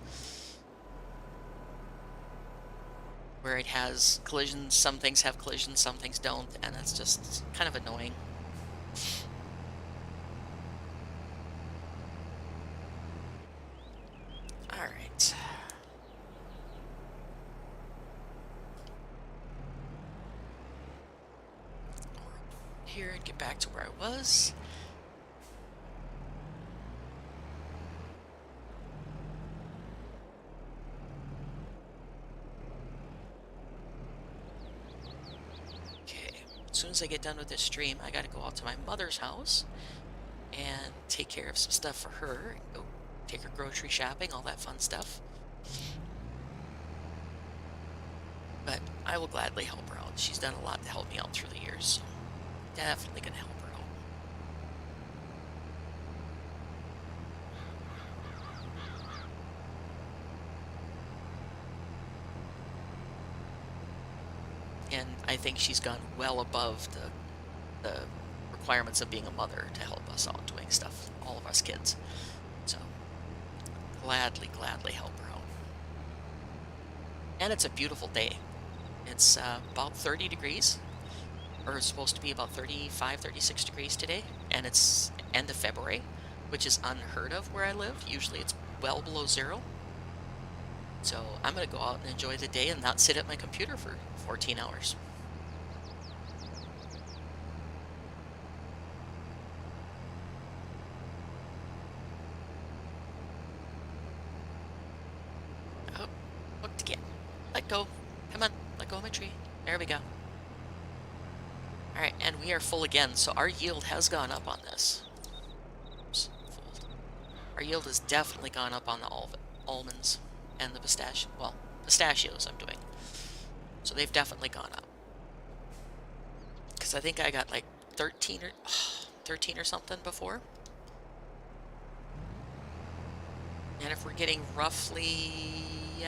Where it has collisions. Some things have collisions, some things don't. And that's just kind of annoying. here and get back to where I was. Okay, as soon as I get done with this stream, I gotta go out to my mother's house and take care of some stuff for her, and go take her grocery shopping, all that fun stuff. But I will gladly help her out. She's done a lot to help me out through the years, so definitely gonna help her out. And I think she's gone well above the requirements of being a mother to help us out doing stuff, all of us kids. So gladly help her out. And it's a beautiful day. It's about 30 degrees, or it's supposed to be about 35, 36 degrees today, and it's end of February, which is unheard of where I live. Usually it's well below zero. So I'm going to go out and enjoy the day and not sit at my computer for 14 hours. Oh, hooked again. Let go. Come on, let go of my tree. There we go. All right, and we are full again, so our yield has gone up on this. Oops, fold. Our yield has definitely gone up on the almonds and the pistachios I'm doing. So they've definitely gone up. Because I think I got like 13 or something before. And if we're getting roughly,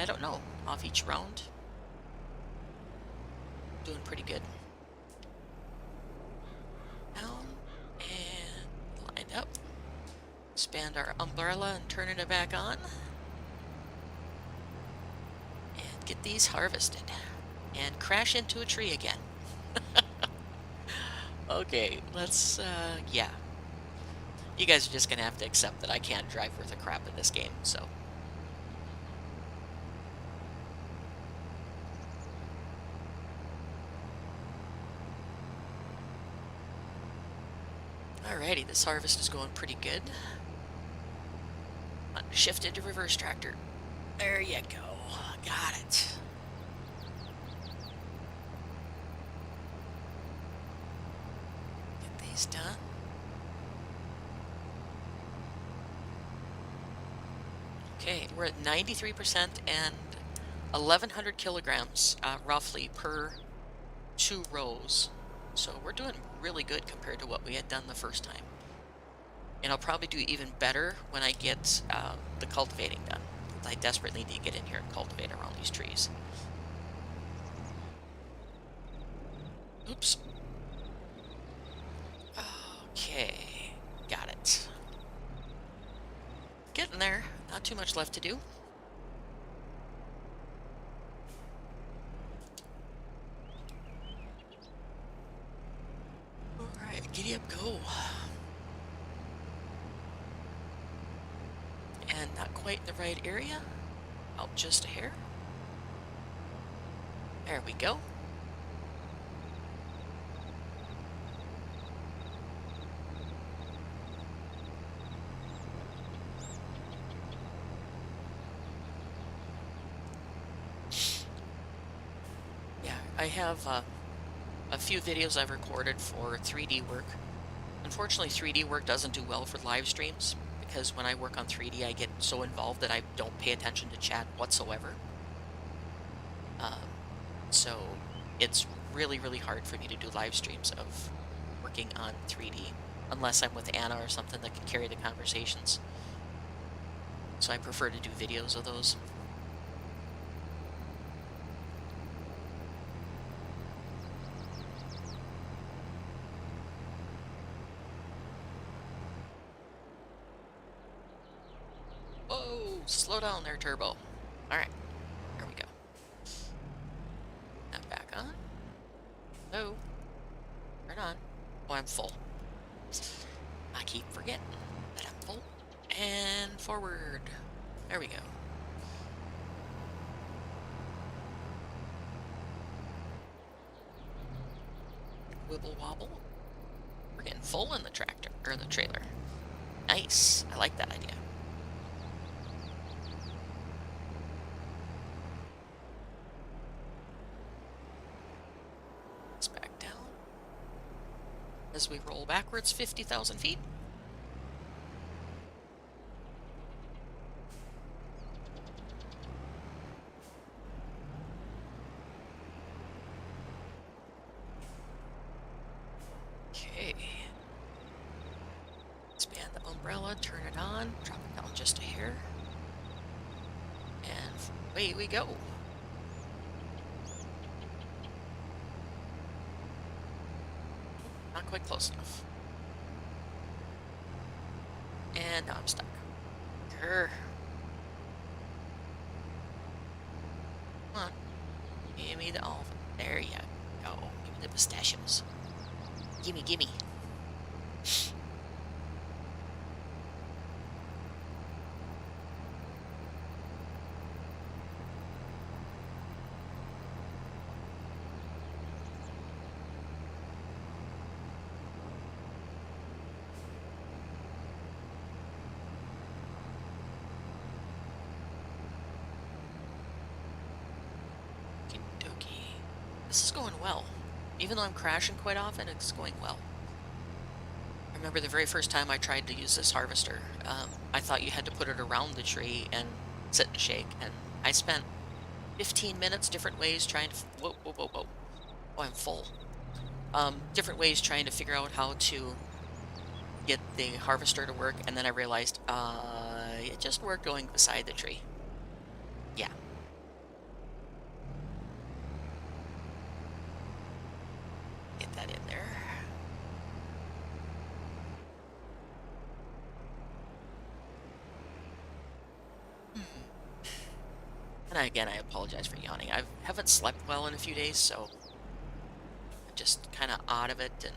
I don't know, off each round, doing pretty good. Down and lined up. Expand our umbrella and turning it back on. And get these harvested. And crash into a tree again. Okay, let's, yeah. You guys are just gonna have to accept that I can't drive worth a crap in this game, so. Alrighty, this harvest is going pretty good. Shift into reverse tractor. There you go. Got it. Get these done. Okay, we're at 93% and 1,100 kilograms, roughly, per 2 rows. So we're doing really good compared to what we had done the first time. And I'll probably do even better when I get the cultivating done. I desperately need to get in here and cultivate around these trees. Oops. Okay, got it. Getting there. Not too much left to do. Alright, giddy up, go. And not quite in the right area. Out just a hair. There we go. Yeah, I have a few videos I've recorded for 3D work. Unfortunately, 3D work doesn't do well for live streams, because when I work on 3D, I get so involved that I don't pay attention to chat whatsoever. So it's really hard for me to do live streams of working on 3D, unless I'm with Anna or something that can carry the conversations. So I prefer to do videos of those. Oh, slow down there, Turbo. Alright, there we go. Now back on. No. Turn on. Oh, I'm full. I keep forgetting that I'm full. And forward. There we go. Wibble wobble. We're getting full in the tractor, or the trailer. Nice. I like that idea. Let's back down. As we roll backwards 50,000 feet. Okay. Expand the umbrella, turn it on, drop it down just a hair. And away we go. Not quite close enough. And now I'm stuck. Grr. Come on. Give me the olive. There you go. Give me the pistachios. Gimme, gimme. This is going well. Even though I'm crashing quite often, it's going well. I remember the very first time I tried to use this harvester, I thought you had to put it around the tree and sit and shake, and I spent 15 minutes different ways trying to... Whoa, whoa, whoa, whoa. Oh, I'm full. Different ways trying to figure out how to get the harvester to work, and then I realized it just worked going beside the tree. Yeah. Get that in there. And again, I apologize for yawning. I haven't slept well in a few days, so I'm just kind of out of it and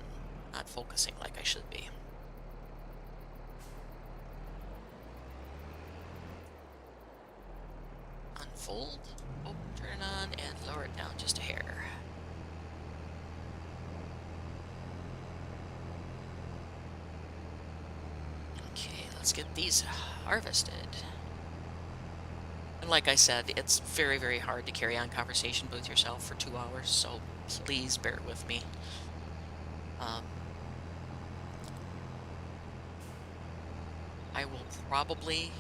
not focusing like I should be. Unfold, oh, turn it on, and lower it down just a hair. Okay, let's get these harvested. And like I said, it's very, very hard to carry on conversation with yourself for 2 hours, so please bear with me. I will probably,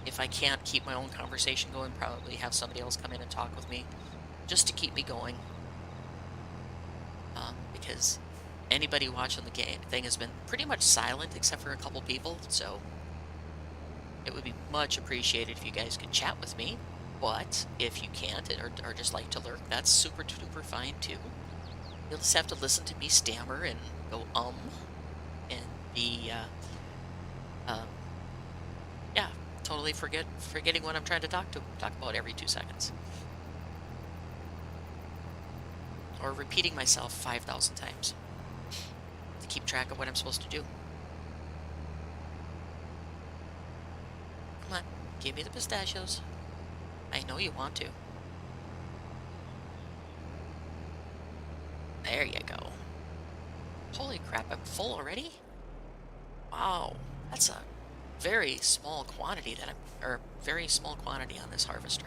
if I can't keep my own conversation going, probably have somebody else come in and talk with me just to keep me going. Because anybody watching the game thing has been pretty much silent except for a couple people, so it would be much appreciated if you guys could chat with me. But if you can't or just like to lurk, that's super duper fine too. You'll just have to listen to me stammer and go and be yeah, totally forgetting what I'm trying to talk about every 2 seconds. Or repeating myself 5,000 times to keep track of what I'm supposed to do. Come on, give me the pistachios. I know you want to. There you go. Holy crap, I'm full already? Wow, that's a very small quantity very small quantity on this harvester.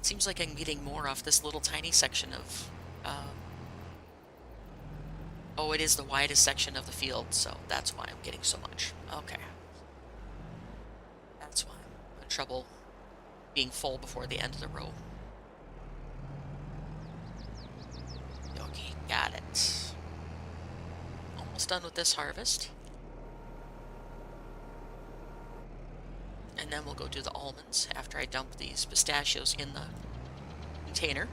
Seems like I'm getting more off this little tiny section of, oh, it is the widest section of the field, so that's why I'm getting so much. Okay. That's why I'm in trouble being full before the end of the row. Okay, got it. Almost done with this harvest. And then we'll go do the almonds after I dump these pistachios in the container.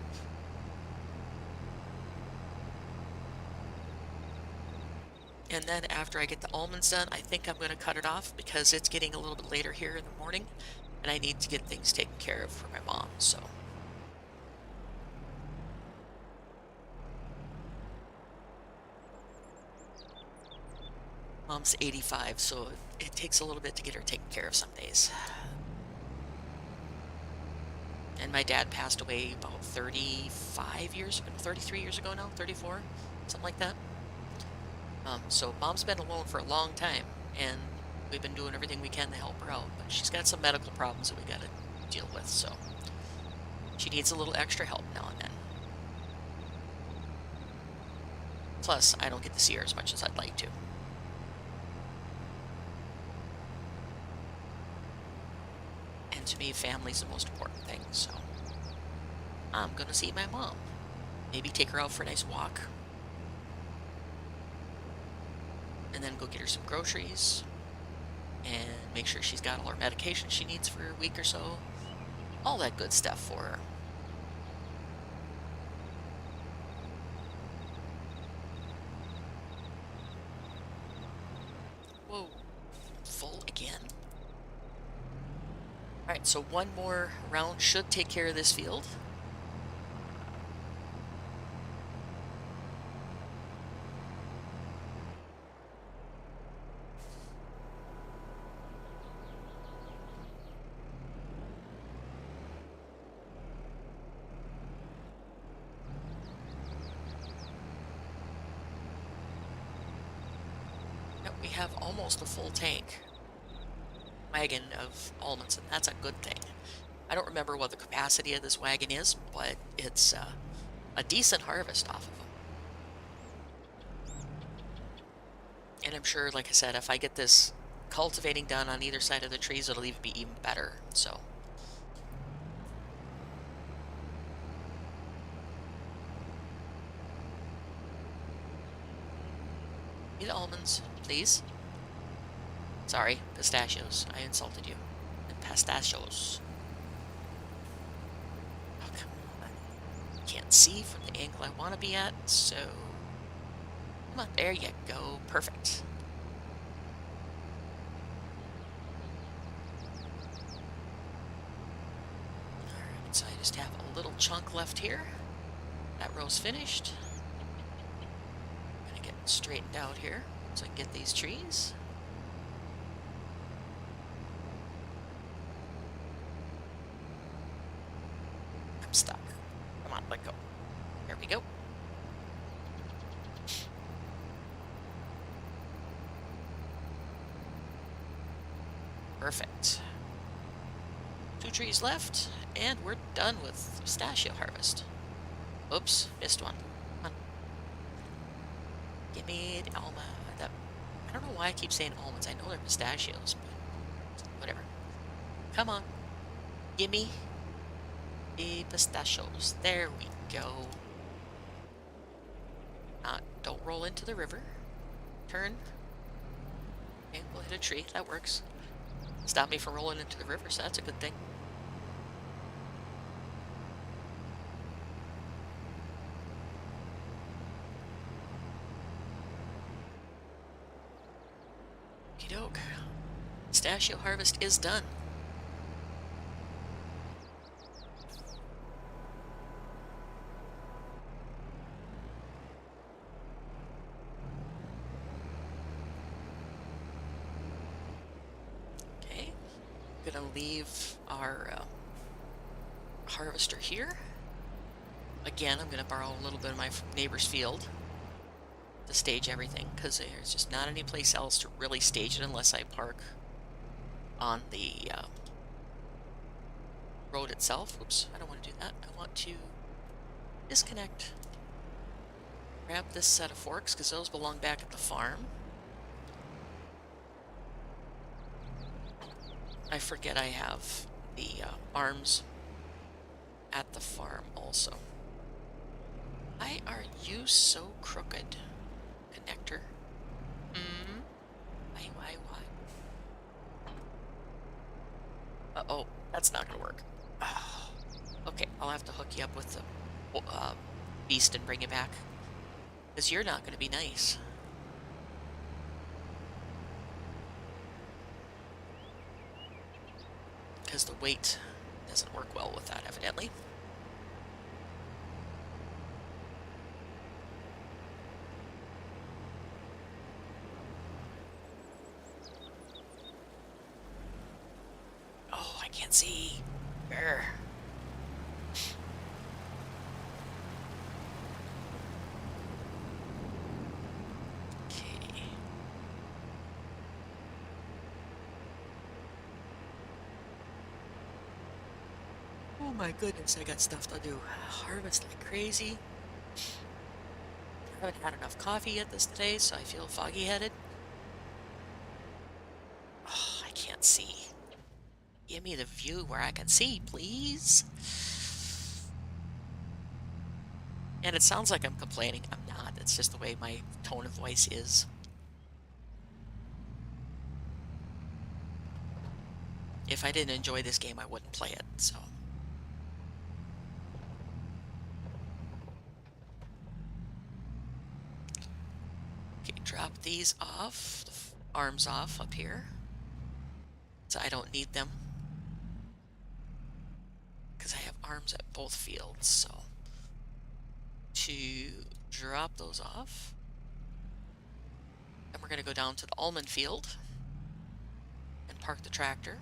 And then after I get the almonds done, I think I'm going to cut it off because it's getting a little bit later here in the morning and I need to get things taken care of for my mom, so. Mom's 85, so it takes a little bit to get her taken care of some days. And my dad passed away about 35 years ago, 33 years ago now, 34, something like that. So Mom's been alone for a long time, and we've been doing everything we can to help her out, but she's got some medical problems that we gotta deal with, so she needs a little extra help now and then. Plus, I don't get to see her as much as I'd like to. And to me, family's the most important thing, so I'm gonna see my mom. Maybe take her out for a nice walk, and then go get her some groceries, and make sure she's got all her medication she needs for a week or so. All that good stuff for her. Whoa, full again. All right, so one more round should take care of this field. Yep, we have almost a full tank wagon of almonds, and that's a good thing. I don't remember what the capacity of this wagon is, but it's a decent harvest off of them. And I'm sure, like I said, if I get this cultivating done on either side of the trees, it'll even be even better. So, eat almonds, please. Sorry, pistachios. I insulted you. And pistachios. Oh, come on. Can't see from the angle I want to be at, so come on, there you go. Perfect. Alright, so I just have a little chunk left here. That row's finished. I'm gonna get straightened out here so I can get these trees. I'm stuck. Come on, let go. There we go. Perfect. 2 trees left, and we're done with pistachio harvest. Oops, missed one. Come on. Give me the almond. I don't know why I keep saying almonds. I know they're pistachios, but whatever. Come on. Gimme the pistachios. There we go. Don't roll into the river. Turn. Okay, we'll hit a tree. That works. Stop me from rolling into the river, so that's a good thing. Okie doke. Pistachio harvest is done. Okay, gonna leave our harvester here. Again, I'm gonna borrow a little bit of my neighbor's field to stage everything, because there's just not any place else to really stage it unless I park on the road itself. Oops, I don't want to do that. I want to disconnect. Grab this set of forks, because those belong back at the farm. I forget I have the arms at the farm also. Why are you so crooked, connector? Why? Uh-oh, that's not gonna work. Okay, I'll have to hook you up with the beast and bring you back. Because you're not gonna be nice. Because the weight doesn't work well with that, evidently. Oh, I can't see. Brr. Okay, my goodness, I got stuff to do. Harvest like crazy. I haven't had enough coffee yet this today, so I feel foggy-headed. Oh, I can't see. Give me the view where I can see, please. And it sounds like I'm complaining. I'm not. It's just the way my tone of voice is. If I didn't enjoy this game, I wouldn't play it, so. Okay, drop these off, the arms off up here. So I don't need them. Because I have arms at both fields, so. To drop those off. And we're going to go down to the almond field and park the tractor.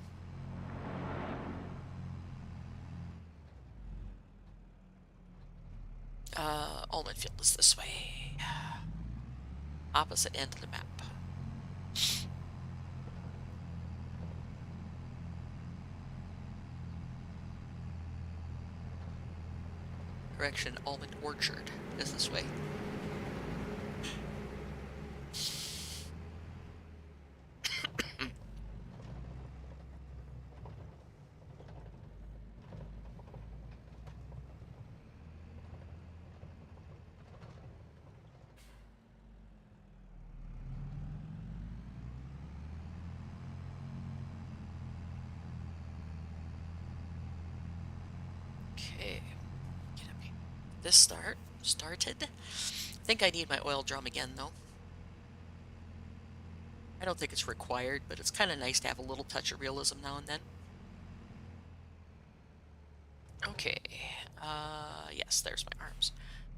Almond field is this way. Opposite end of the map. Correction, almond orchard is this way. Okay, get up here. This started. I think I need my oil drum again though. I don't think it's required, but it's kind of nice to have a little touch of realism now and then. Okay, yes, there's my arms.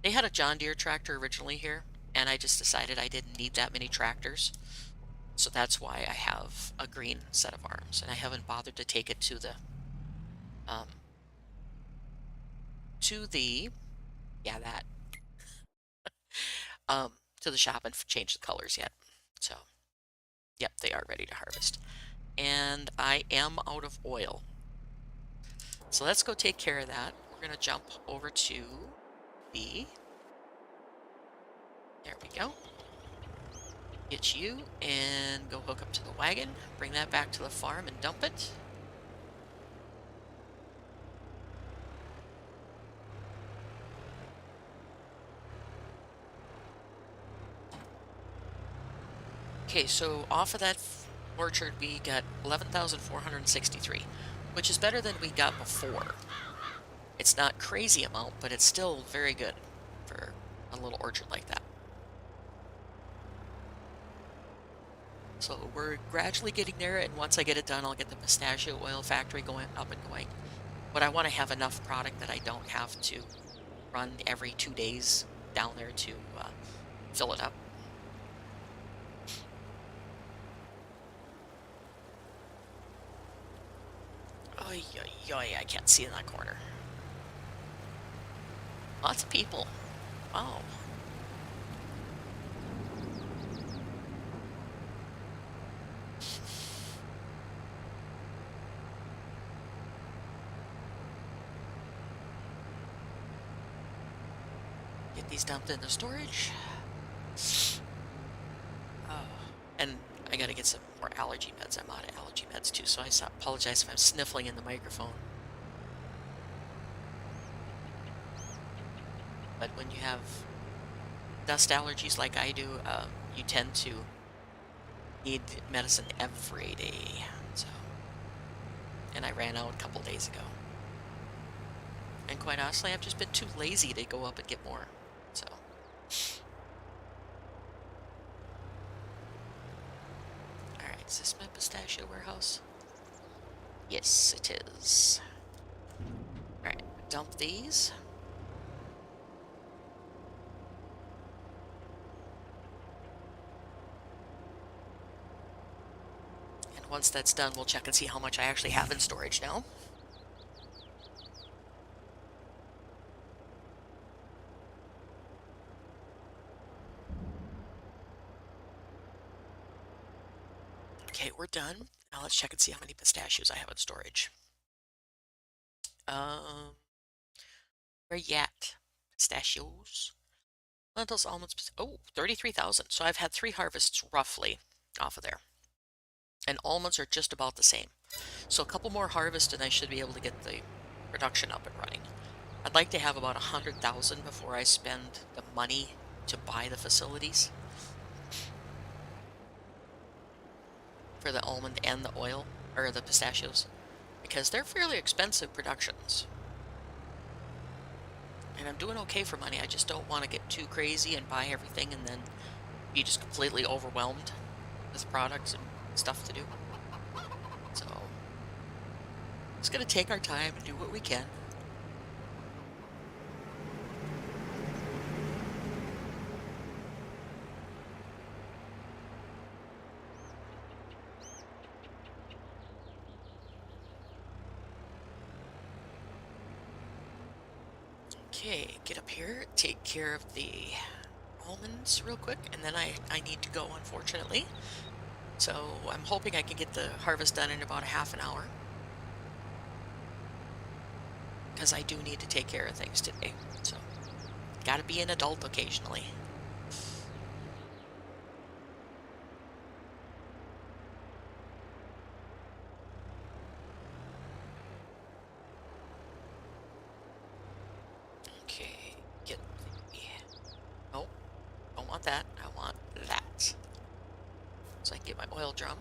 They had a John Deere tractor originally here, and I just decided I didn't need that many tractors. So that's why I have a green set of arms, and I haven't bothered to take it to the, um, yeah, that, to the shop and change the colors yet. So, yep, they are ready to harvest. And I am out of oil. So let's go take care of that. We're going to jump over to B. There we go. Get you and go hook up to the wagon. Bring that back to the farm and dump it. Okay, so off of that orchard we got 11,463, which is better than we got before. It's not crazy amount, but it's still very good for a little orchard like that. So we're gradually getting there, and once I get it done, I'll get the pistachio oil factory going up and going. But I want to have enough product that I don't have to run every 2 days down there to fill it up. Oy, oy, oy, I can't see in that corner. Lots of people. Wow. Get these dumped into storage. Oh, and I gotta get some more allergy meds. I'm out of allergy meds too, so I apologize if I'm sniffling in the microphone. But when you have dust allergies like I do, you tend to need medicine every day. So, and I ran out a couple days ago. And quite honestly, I've just been too lazy to go up and get more. So. Alright, is this my pistachio warehouse? Yes, it is. Alright, dump these. And once that's done, we'll check and see how much I actually have in storage now. Okay, we're done. Now let's check and see how many pistachios I have in storage. Um, where you at? Pistachios, lentils, almonds. Oh, 33,000. So I've had 3 harvests roughly off of there. And almonds are just about the same. So a couple more harvests and I should be able to get the production up and running. I'd like to have about 100,000 before I spend the money to buy the facilities for the almond and the oil, or the pistachios, because they're fairly expensive productions. And I'm doing okay for money. I just don't want to get too crazy and buy everything and then be just completely overwhelmed with products and stuff to do. So, just going to take our time and do what we can. Okay, get up here, take care of the almonds real quick, and then I need to go, unfortunately. So I'm hoping I can get the harvest done in about a half an hour, because I do need to take care of things today. So, gotta be an adult occasionally. Okay, get the... Oh, don't want that. I want that. So I can get my oil drum.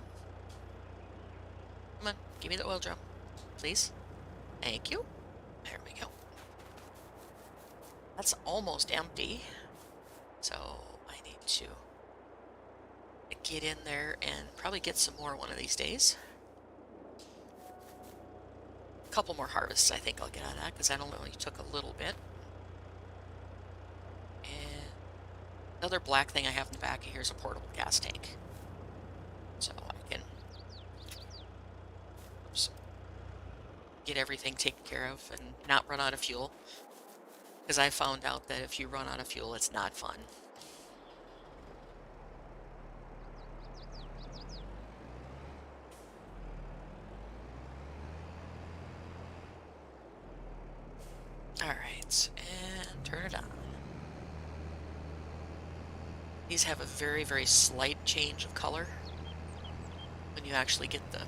Come on, give me the oil drum, please. Thank you. There we go. That's almost empty. So I need to get in there and probably get some more one of these days. A couple more harvests I think I'll get out of that, because that only took a little bit. And another black thing I have in the back of here is a portable gas tank. So I can get everything taken care of and not run out of fuel. Because I found out that if you run out of fuel, it's not fun. Alright, and turn it on. These have a very, very slight change of color when you actually get the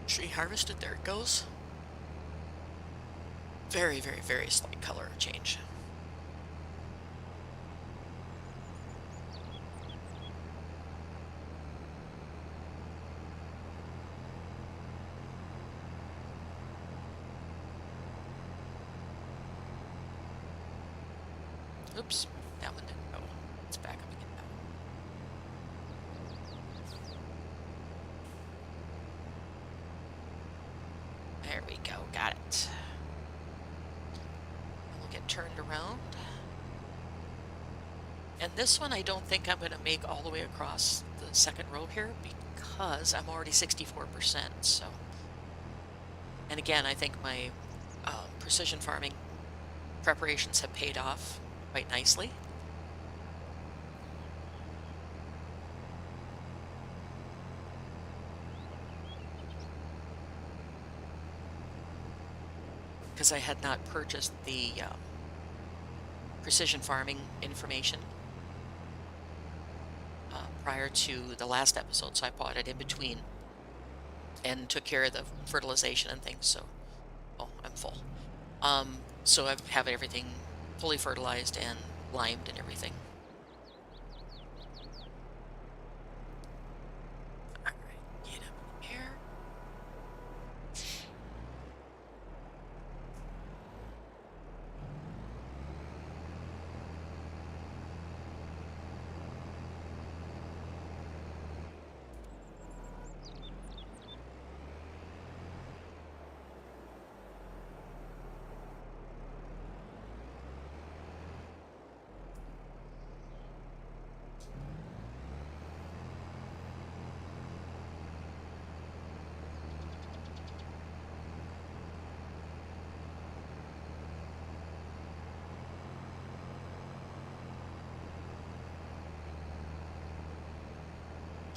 tree harvested. There it goes. Very, very, very slight color change. Oops, that one didn't go. Let's back up again now. There we go, got it. And we'll get turned around. And this one I don't think I'm going to make all the way across the second row here, because I'm already 64%, so. And again, I think my precision farming preparations have paid off quite nicely. Because I had not purchased the precision farming information prior to the last episode, so I bought it in between and took care of the fertilization and things. So, oh, I'm full. So I have everything fully fertilized and limed and everything. All right, get up here.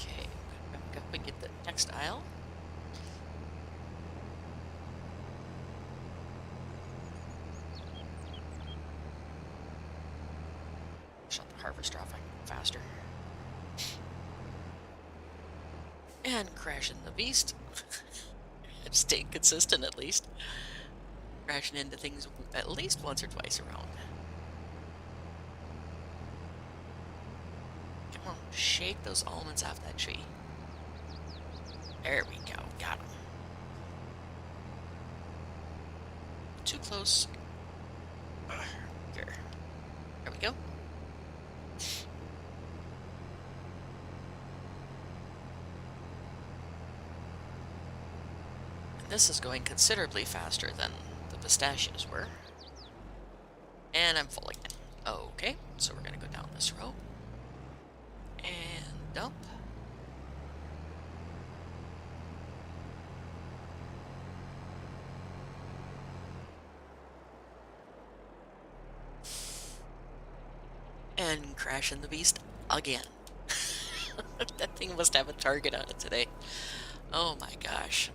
Okay, back up and get the next aisle. Shut the harvester off faster. And crashing the beast. Staying consistent at least. Crashing into things at least once or twice around. Come on, shake those almonds off that tree. There we go, got them. Too close. Here. There we go. This is going considerably faster than the pistachios were. And I'm full again. Okay, so we're going to go down this row. And dump. And crashing the beast again. That thing must have a target on it today. Oh my gosh.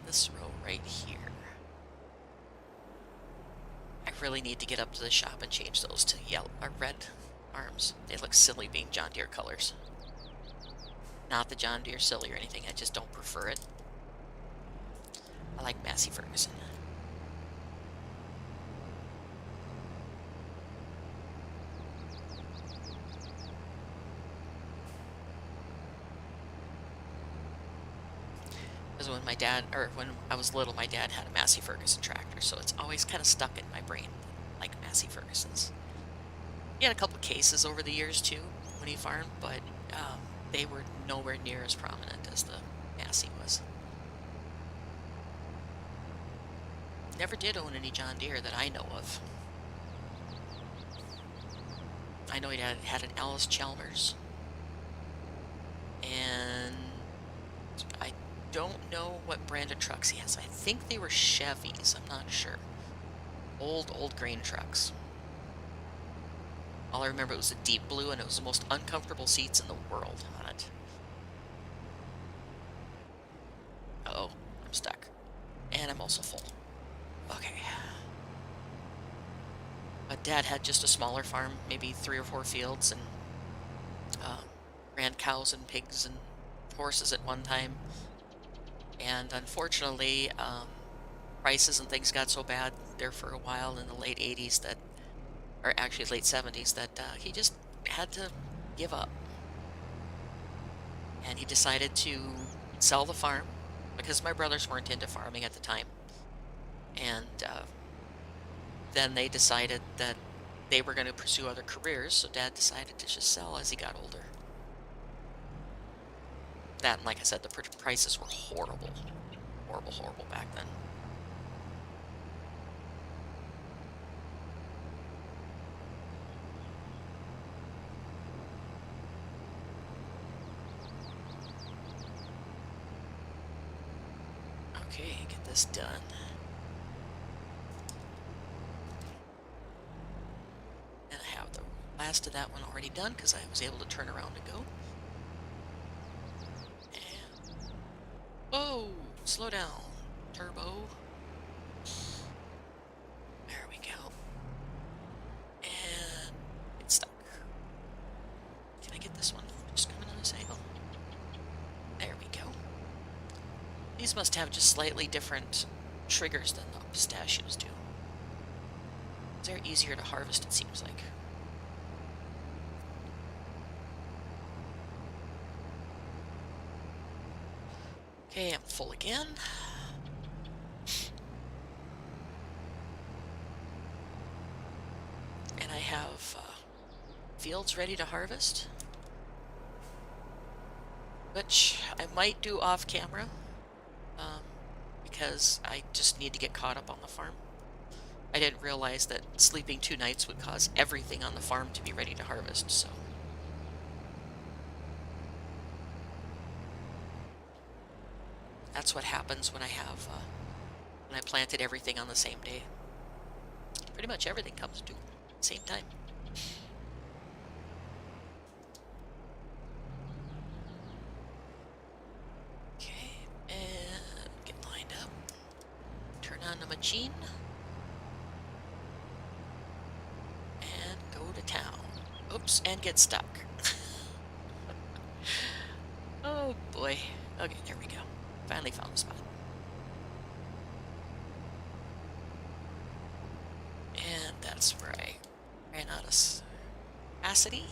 This row right here. I really need to get up to the shop and change those to yellow or red arms. They look silly being John Deere colors. Not the John Deere silly or anything, I just don't prefer it. I like Massey Ferguson. Because when when I was little, my dad had a Massey Ferguson tractor, so it's always kind of stuck in my brain, like Massey Fergusons. He had a couple cases over the years too when he farmed, but they were nowhere near as prominent as the Massey was. Never did own any John Deere that I know of. I know he had an Alice Chalmers, and I don't know what brand of trucks he has. I think they were Chevys. I'm not sure. Old grain trucks. All I remember, it was a deep blue, and it was the most uncomfortable seats in the world on it. Uh-oh, I'm stuck. And I'm also full. Okay. But Dad had just a smaller farm, maybe 3 or 4 fields, and ran cows and pigs and horses at one time. And unfortunately, prices and things got so bad there for a while in the late 80s that, or actually late 70s, that he just had to give up. And he decided to sell the farm because my brothers weren't into farming at the time. And then they decided that they were going to pursue other careers, so Dad decided to just sell as he got older. That, and like I said, the prices were horrible. Horrible back then. Okay, get this done. And I have the last of that one already done because I was able to turn around and go. And whoa, slow down, turbo. There we go. And it's stuck. Can I get this one just coming on this angle? There we go. These must have just slightly different triggers than the pistachios do. They're easier to harvest, it seems like. Okay, I'm full again. And I have fields ready to harvest, which I might do off camera because I just need to get caught up on the farm. I didn't realize that sleeping 2 nights would cause everything on the farm to be ready to harvest, so. That's what happens when I have, when I planted everything on the same day. Pretty much everything comes due at the same time. Okay, and get lined up. Turn on the machine. And go to town. Oops, and get stuck. Oh boy. Okay, there we go. Finally found the spot. And that's where I ran out of capacity.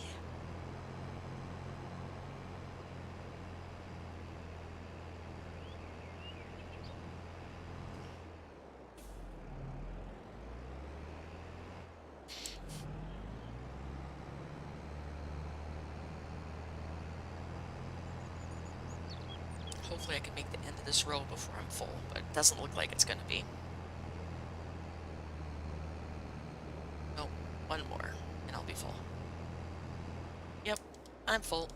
Hopefully I can make the end of this row before I'm full, but it doesn't look like it's going to be. Oh, one more, and I'll be full. Yep, I'm full.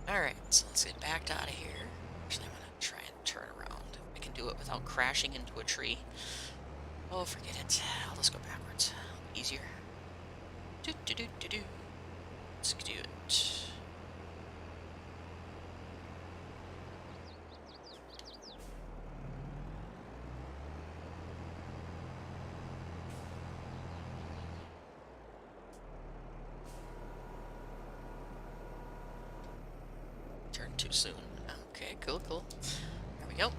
Alright, so let's get backed out of here. Actually, I'm going to try and turn around. I can do it without crashing into a tree. Oh, forget it. I'll just go backwards. Easier. Do. Let's do it. Turn too soon. Okay, cool. There we go.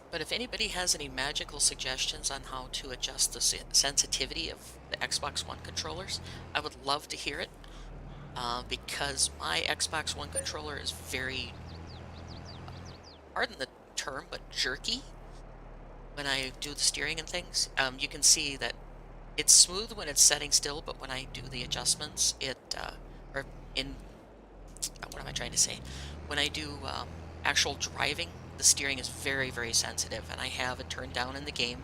But if anybody has any magical suggestions on how to adjust the sensitivity of the Xbox One controllers, I would love to hear it. Because my Xbox One controller is very, pardon the term, but jerky when I do the steering and things. You can see that it's smooth when it's setting still, but when I do the adjustments, or in, what am I trying to say? When I do actual driving, the steering is very, very sensitive, and I have it turned down in the game,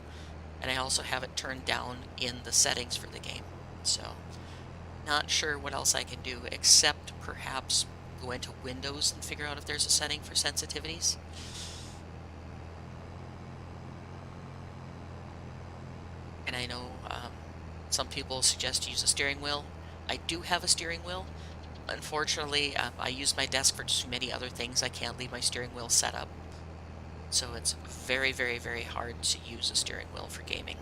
and I also have it turned down in the settings for the game. So, not sure what else I can do except perhaps go into Windows and figure out if there's a setting for sensitivities. And I know some people suggest use a steering wheel. I do have a steering wheel. Unfortunately, I use my desk for too many other things. I can't leave my steering wheel set up. So it's very, very, very hard to use a steering wheel for gaming.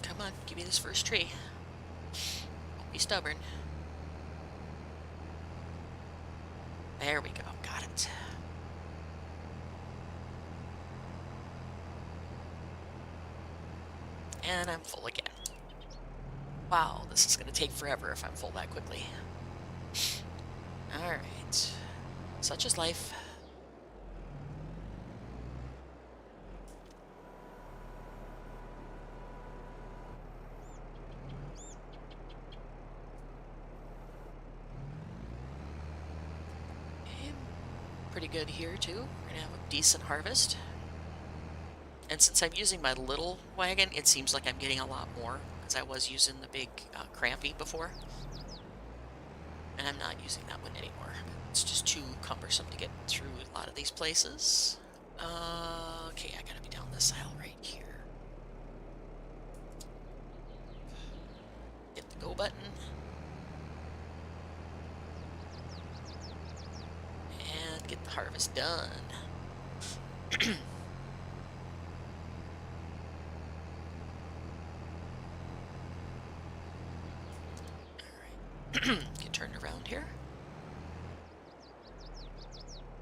Come on, give me this first tree. Don't be stubborn. There we go, got it. And I'm full again. Wow, this is going to take forever if I'm full that quickly. Alright. Such is life. Okay, pretty good here too. We're gonna have a decent harvest. And since I'm using my little wagon, it seems like I'm getting a lot more, because I was using the big crampy before. And I'm not using that one anymore. It's just too cumbersome to get through a lot of these places. Okay, I gotta be down this aisle right here. Hit the go button. And get the harvest done. Alright. Get turned around here.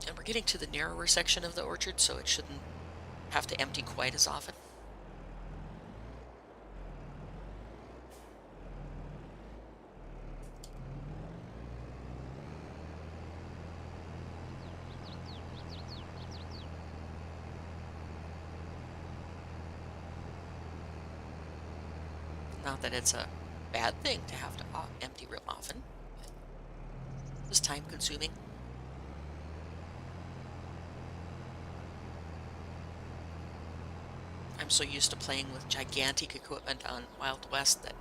And we're getting to the narrower section of the orchard, so it shouldn't have to empty quite as often. Not that it's a bad thing to have to empty real often. It's time consuming. I'm so used to playing with gigantic equipment on Wild West that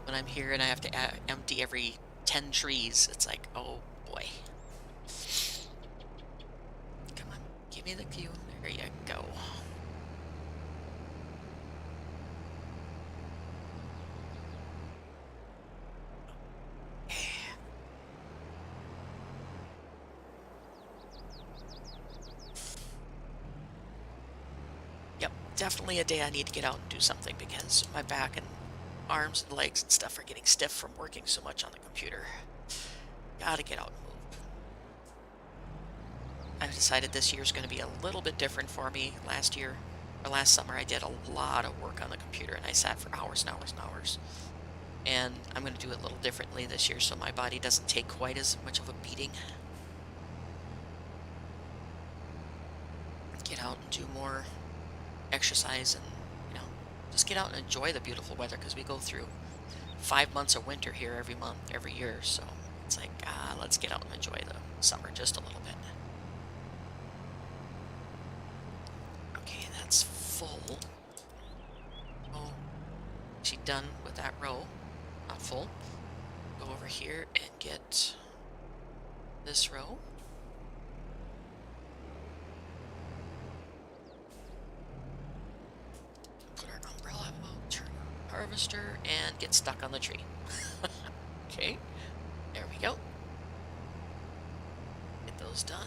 when I'm here and I have to empty every 10 trees, it's like, oh boy. Come on, give me the cue. There you go. Yep, definitely a day I need to get out and do something because my back and arms and legs and stuff are getting stiff from working so much on the computer. Gotta get out and move. I've decided this year's going to be a little bit different for me. Last year, or last summer, I did a lot of work on the computer and I sat for hours and hours and hours. And I'm going to do it a little differently this year so my body doesn't take quite as much of a beating. Get out and do more exercise and, you know, just get out and enjoy the beautiful weather because we go through 5 months of winter here every month, every year. So it's like, let's get out and enjoy the summer just a little bit. Okay, that's full. Oh, she done with that row. Not full. Go over here and get this row. Put our umbrella out, turn our harvester, and get stuck on the tree. Okay, there we go. Get those done.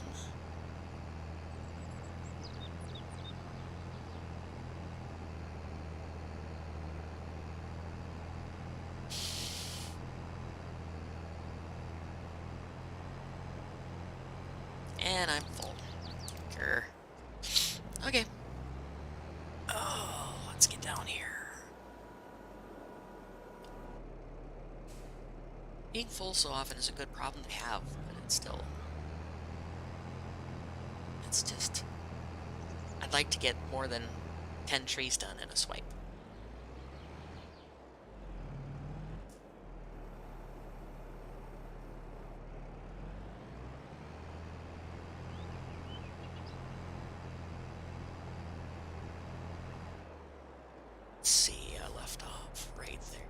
And I'm full. Grr. Okay. Oh, let's get down here. Being full so often is a good problem to have, but it's just, I'd like to get more than 10 trees done in a swipe. Let's see, I left off right there.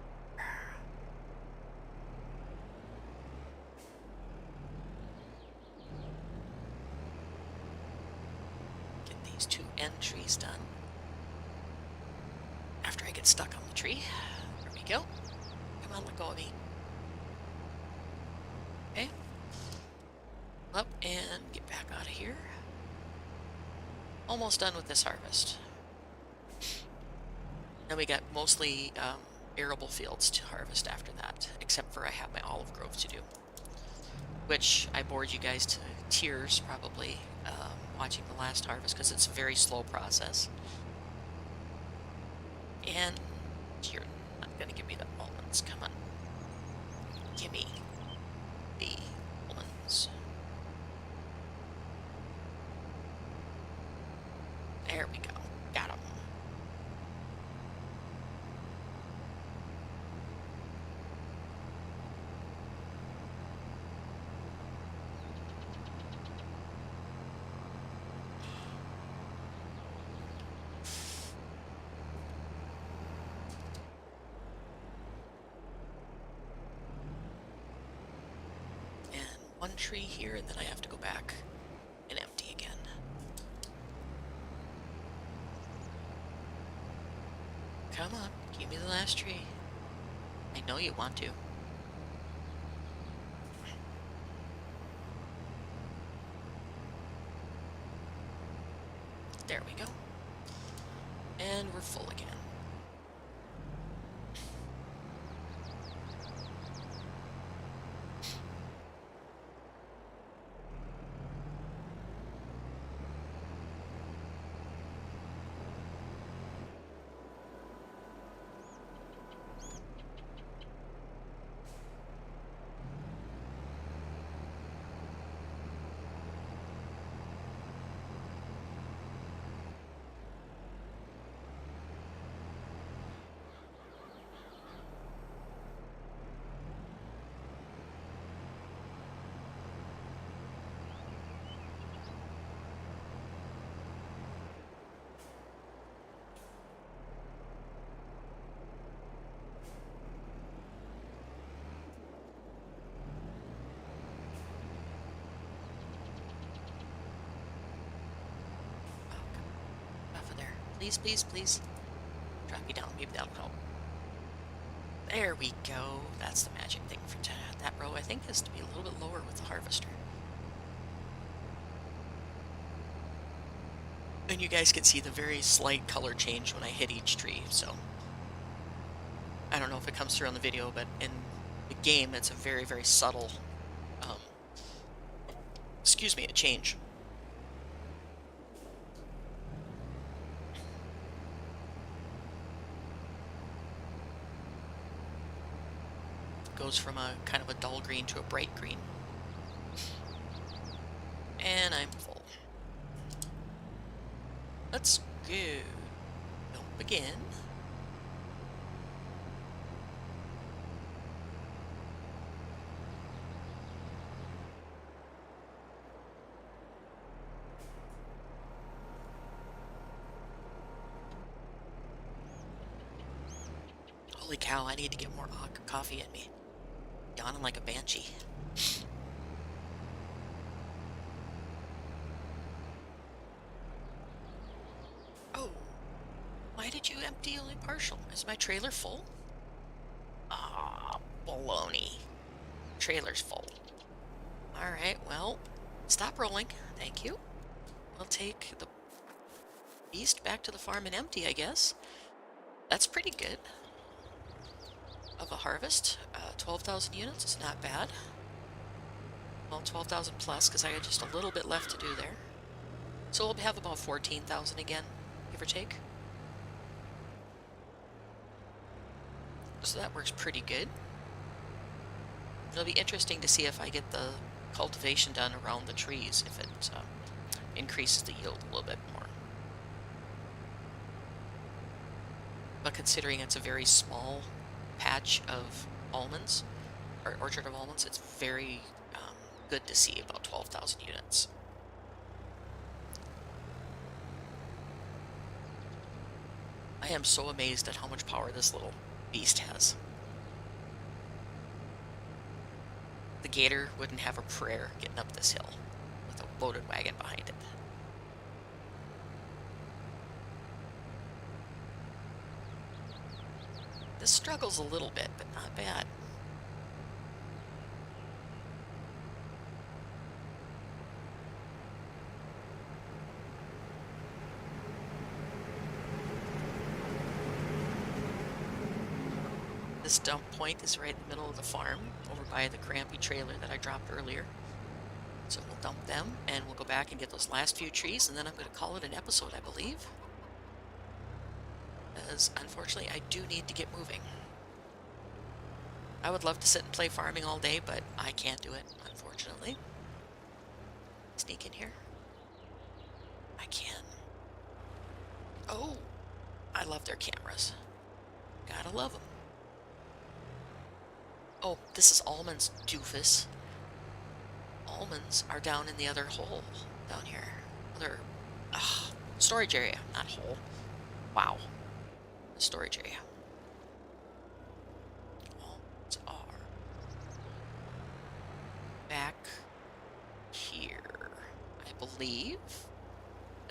Get these 2 end trees done. After I get stuck on the tree. There we go. Come on, let go of me. Okay. Up and get back out of here. Almost done with this harvest. Then we got mostly arable fields to harvest after that, except for I have my olive grove to do, which I bored you guys to tears probably watching the last harvest because it's a very slow process. And you're not going to give me the almonds. Come on. Give me the almonds. There we go. Got them. One tree here, and then I have to go back and empty again. Come on, give me the last tree. I know you want to. There we go. And we're full again. Please, please, please. Drop you down. Maybe that'll help. There we go. That's the magic thing for that row. I think has to be a little bit lower with the harvester. And you guys can see the very slight color change when I hit each tree, so I don't know if it comes through on the video, but in the game it's a very, very subtle, um, excuse me, a change. Goes from a kind of a dull green to a bright green. And I'm full. Let's go. Dump again. Holy cow, I need to get more coffee in me. Yawning like a banshee. Oh, why did you empty only partial? Is my trailer full? Ah, baloney. Trailer's full. Alright, well, stop rolling. Thank you. We'll take the beast back to the farm and empty, I guess. That's pretty good. Of a harvest. 12,000 units is not bad. Well, 12,000 plus, because I got just a little bit left to do there. So we'll have about 14,000 again, give or take. So that works pretty good. It'll be interesting to see if I get the cultivation done around the trees, if it increases the yield a little bit more. But considering it's a very small patch of almonds, or orchard of almonds, it's very good to see about 12,000 units. I am so amazed at how much power this little beast has. The gator wouldn't have a prayer getting up this hill with a loaded wagon behind it. This struggles a little bit, but not bad. This dump point is right in the middle of the farm, over by the crampy trailer that I dropped earlier. So we'll dump them, and we'll go back and get those last few trees, and then I'm going to call it an episode, I believe. Because, unfortunately, I do need to get moving. I would love to sit and play farming all day, but I can't do it, unfortunately. Sneak in here. I can. Oh, I love their cameras. Gotta love them. Oh, this is almonds, doofus. Almonds are down in the other hole down here. Other storage area, not hole. Wow. Storage area. Almonds are back here, I believe.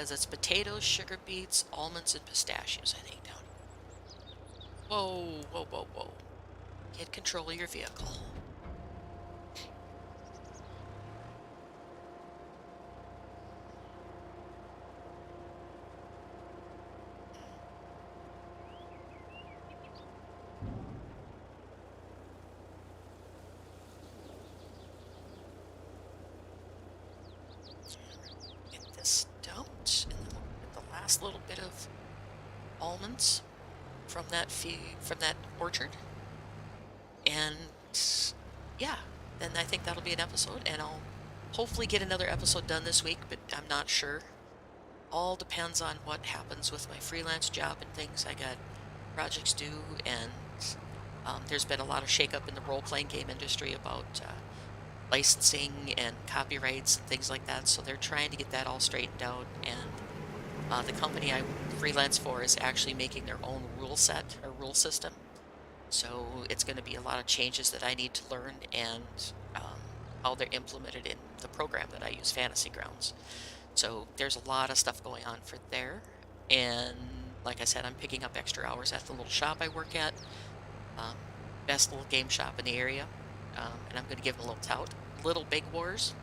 As it's potatoes, sugar beets, almonds, and pistachios, I think, down here. Whoa, whoa, whoa, whoa. Get control of your vehicle. Get this dumped, and then we'll get the last little bit of almonds from that orchard. And yeah, then I think that'll be an episode, and I'll hopefully get another episode done this week, but I'm not sure. All depends on what happens with my freelance job and things. I got projects due, and there's been a lot of shakeup in the role-playing game industry about licensing and copyrights and things like that, so they're trying to get that all straightened out, and the company I freelance for is actually making their own rule set, or rule system. So it's going to be a lot of changes that I need to learn, and how they're implemented in the program that I use, Fantasy Grounds. So there's a lot of stuff going on for there. And like I said, I'm picking up extra hours at the little shop I work at. Um, Best little game shop in the area. And I'm going to give them a little tout. Little Big Wars.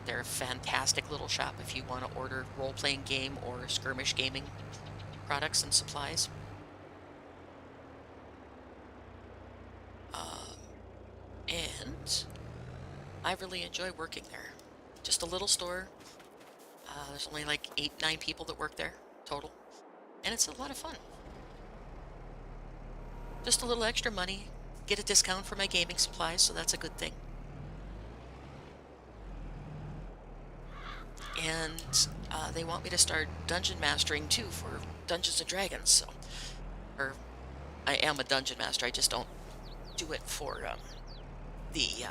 They're a fantastic little shop if you want to order role-playing game or skirmish gaming products and supplies. Um, and I really enjoy working there. Just a little store. There's only like 8, 9 people that work there total. And it's a lot of fun. Just a little extra money. Get a discount for my gaming supplies, so that's a good thing. And they want me to start dungeon mastering too for Dungeons and Dragons. So, or I am a dungeon master. I just don't do it for the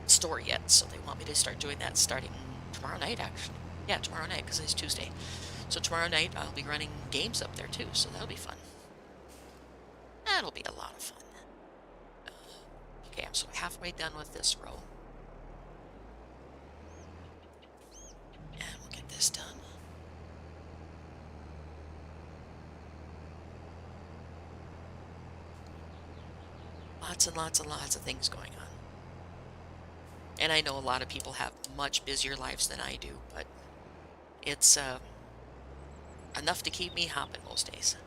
store yet. So they want me to start doing that starting tomorrow night, actually. Yeah, tomorrow night because it's Tuesday. So tomorrow night I'll be running games up there too. So that'll be fun. That'll be a lot of fun. Okay, I'm so halfway done with this row. And we'll get this done. Lots and lots and lots of things going on. And I know a lot of people have much busier lives than I do, but it's enough to keep me hopping most days.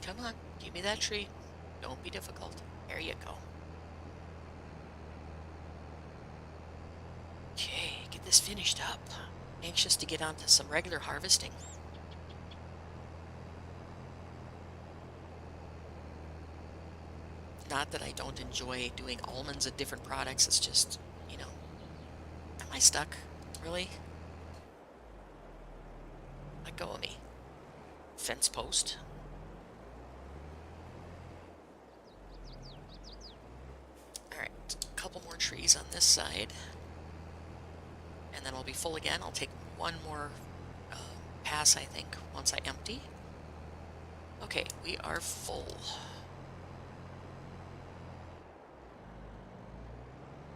Come on, give me that tree. Don't be difficult. There you go. Okay, get this finished up. Anxious to get on to some regular harvesting. Not that I don't enjoy doing almonds and different products, it's just, you know, am I stuck? Really? Let go of me. Fence post. Alright, a couple more trees on this side. And then I'll be full again. I'll take one more pass, I think, once I empty. Okay, we are full.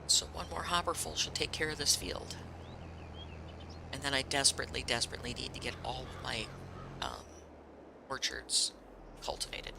So one more hopper full should take care of this field. And then I desperately, desperately need to get all of my orchards cultivated.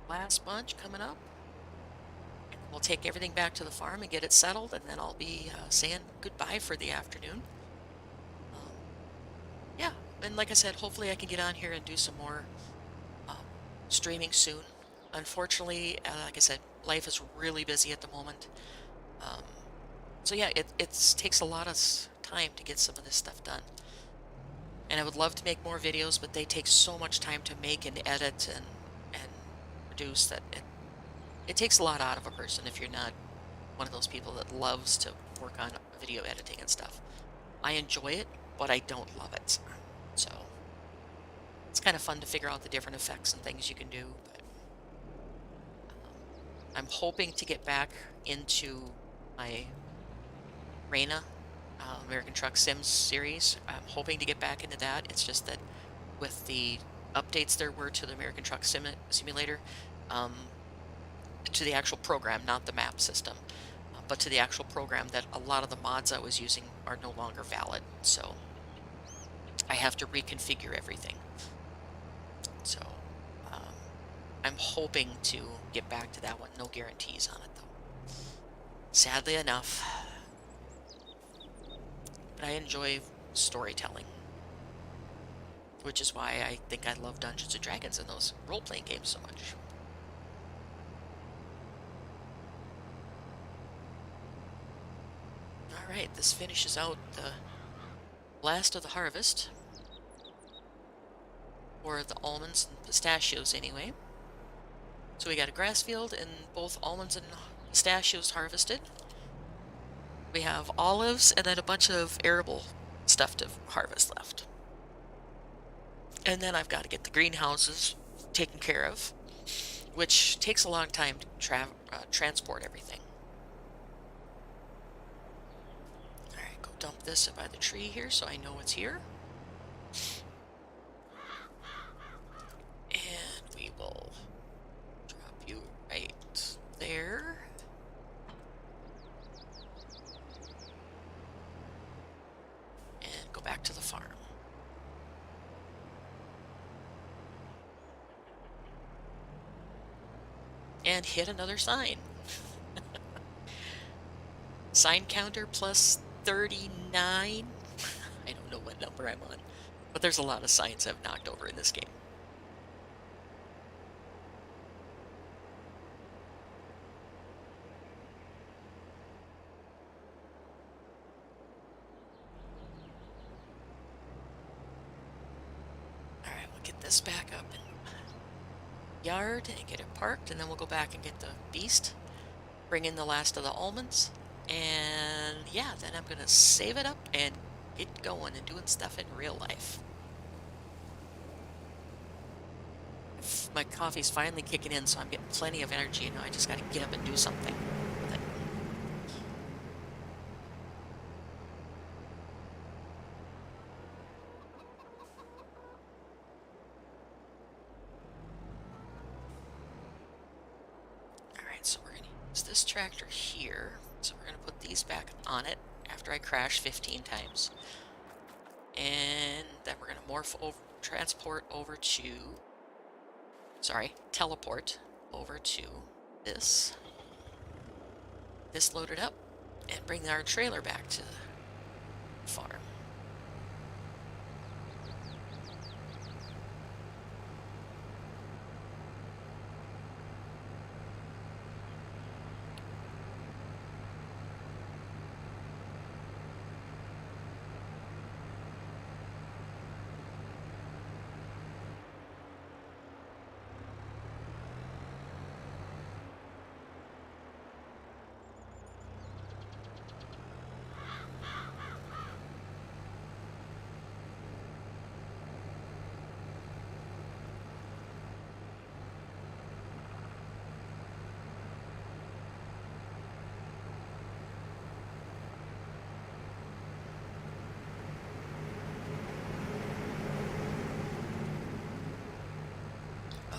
Our last bunch coming up. We'll take everything back to the farm and get it settled, and then I'll be saying goodbye for the afternoon. Yeah, and like I said, hopefully I can get on here and do some more um, streaming soon. Unfortunately, like I said, life is really busy at the moment. Um, so yeah, it takes a lot of time to get some of this stuff done. And I would love to make more videos, but they take so much time to make and edit and produce that it takes a lot out of a person if you're not one of those people that loves to work on video editing and stuff. I enjoy it, but I don't love it. So it's kind of fun to figure out the different effects and things you can do. But I'm hoping to get back into my Reina American Truck Sims series. I'm hoping to get back into that. It's just that with the updates there were to the American Truck Simulator, to the actual program, not the map system, but to the actual program, that a lot of the mods I was using are no longer valid. So I have to reconfigure everything. So I'm hoping to get back to that one. No guarantees on it, though. Sadly enough. But I enjoy storytelling, which is why I think I love Dungeons & Dragons and those role-playing games so much. Alright, this finishes out the last of the harvest. Or the almonds and pistachios, anyway. So we got a grass field and both almonds and pistachios harvested. We have olives and then a bunch of arable stuff to harvest left. And then I've got to get the greenhouses taken care of, which takes a long time to transport everything. All right, go dump this by the tree here so I know it's here. And we will drop you right there. And go back to the farm. And hit another sign. Sign counter plus 39. I don't know what number I'm on, but there's a lot of signs I've knocked over in this game. All right, we'll get this back up in the yard and get it parked, and then we'll go back and get the beast, bring in the last of the almonds, and yeah, then I'm gonna save it up and get going and doing stuff in real life. My coffee's finally kicking in, so I'm getting plenty of energy, and I just got to get up and do something with it. All right, so we're going to use this tractor here. So we're going to put these back on it after I crash 15 times. And then we're going to teleport over to this loaded up, and bring our trailer back to the farm.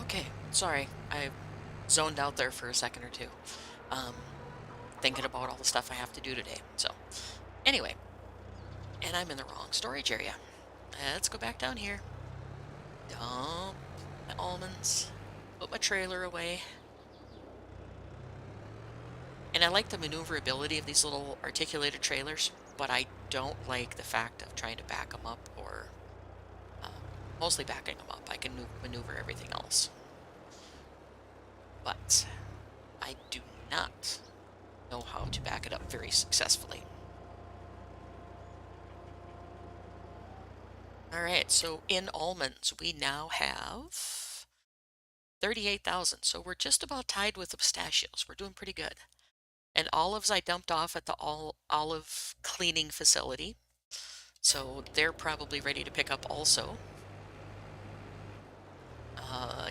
Okay, sorry, I zoned out there for a second or two, thinking about all the stuff I have to do today. So, anyway, and I'm in the wrong storage area. Let's go back down here. Dump my almonds, put my trailer away. And I like the maneuverability of these little articulated trailers, but I don't like the fact of trying to back them up, or mostly backing them up. I can maneuver everything else. But I do not know how to back it up very successfully. All right, so in almonds, we now have 38,000. So we're just about tied with the pistachios. We're doing pretty good. And olives I dumped off at the olive cleaning facility. So they're probably ready to pick up also.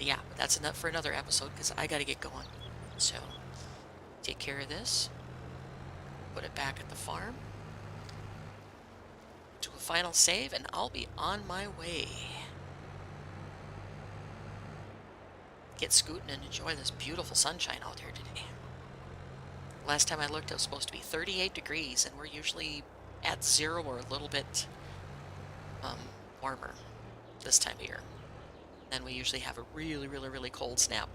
Yeah, that's enough for another episode because I got to get going. So take care of this. Put it back at the farm. Do a final save, and I'll be on my way. Get scooting and enjoy this beautiful sunshine out here today. Last time I looked, it was supposed to be 38 degrees, and we're usually at 0 or a little bit warmer this time of year. And we usually have a really, really, really cold snap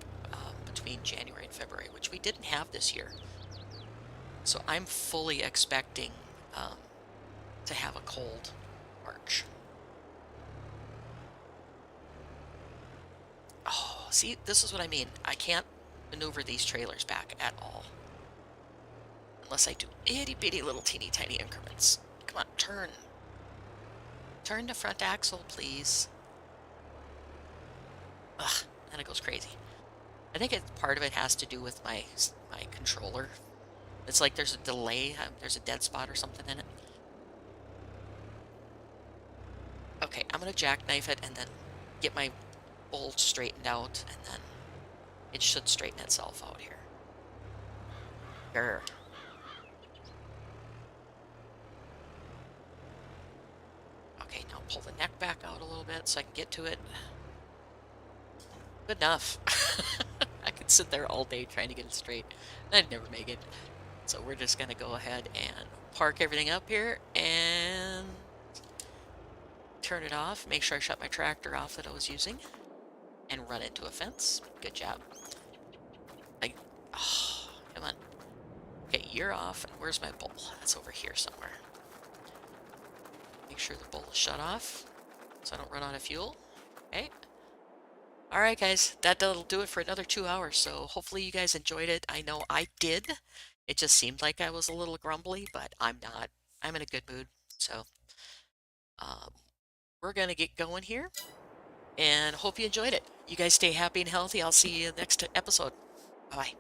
between January and February, which we didn't have this year. So I'm fully expecting to have a cold March. Oh, see, this is what I mean. I can't maneuver these trailers back at all. Unless I do itty-bitty little teeny tiny increments. Come on, turn. Turn the front axle, please. Ugh, then it goes crazy. I think it's part of it has to do with my controller. It's like there's a delay, there's a dead spot or something in it. Okay, I'm gonna jackknife it and then get my bolt straightened out, and then it should straighten itself out here. Grr. Okay, now pull the neck back out a little bit so I can get to it. Good enough. I could sit there all day trying to get it straight. I'd never make it. So we're just gonna go ahead and park everything up here and turn it off. Make sure I shut my tractor off that I was using and run into a fence. Good job. Oh, come on. Okay, you're off. And where's my bowl? That's over here somewhere. Make sure the bowl is shut off so I don't run out of fuel. Okay. All right, guys, that'll do it for another 2 hours. So hopefully you guys enjoyed it. I know I did. It just seemed like I was a little grumbly, but I'm not. I'm in a good mood. So um, we're going to get going here and hope you enjoyed it. You guys stay happy and healthy. I'll see you next episode. Bye.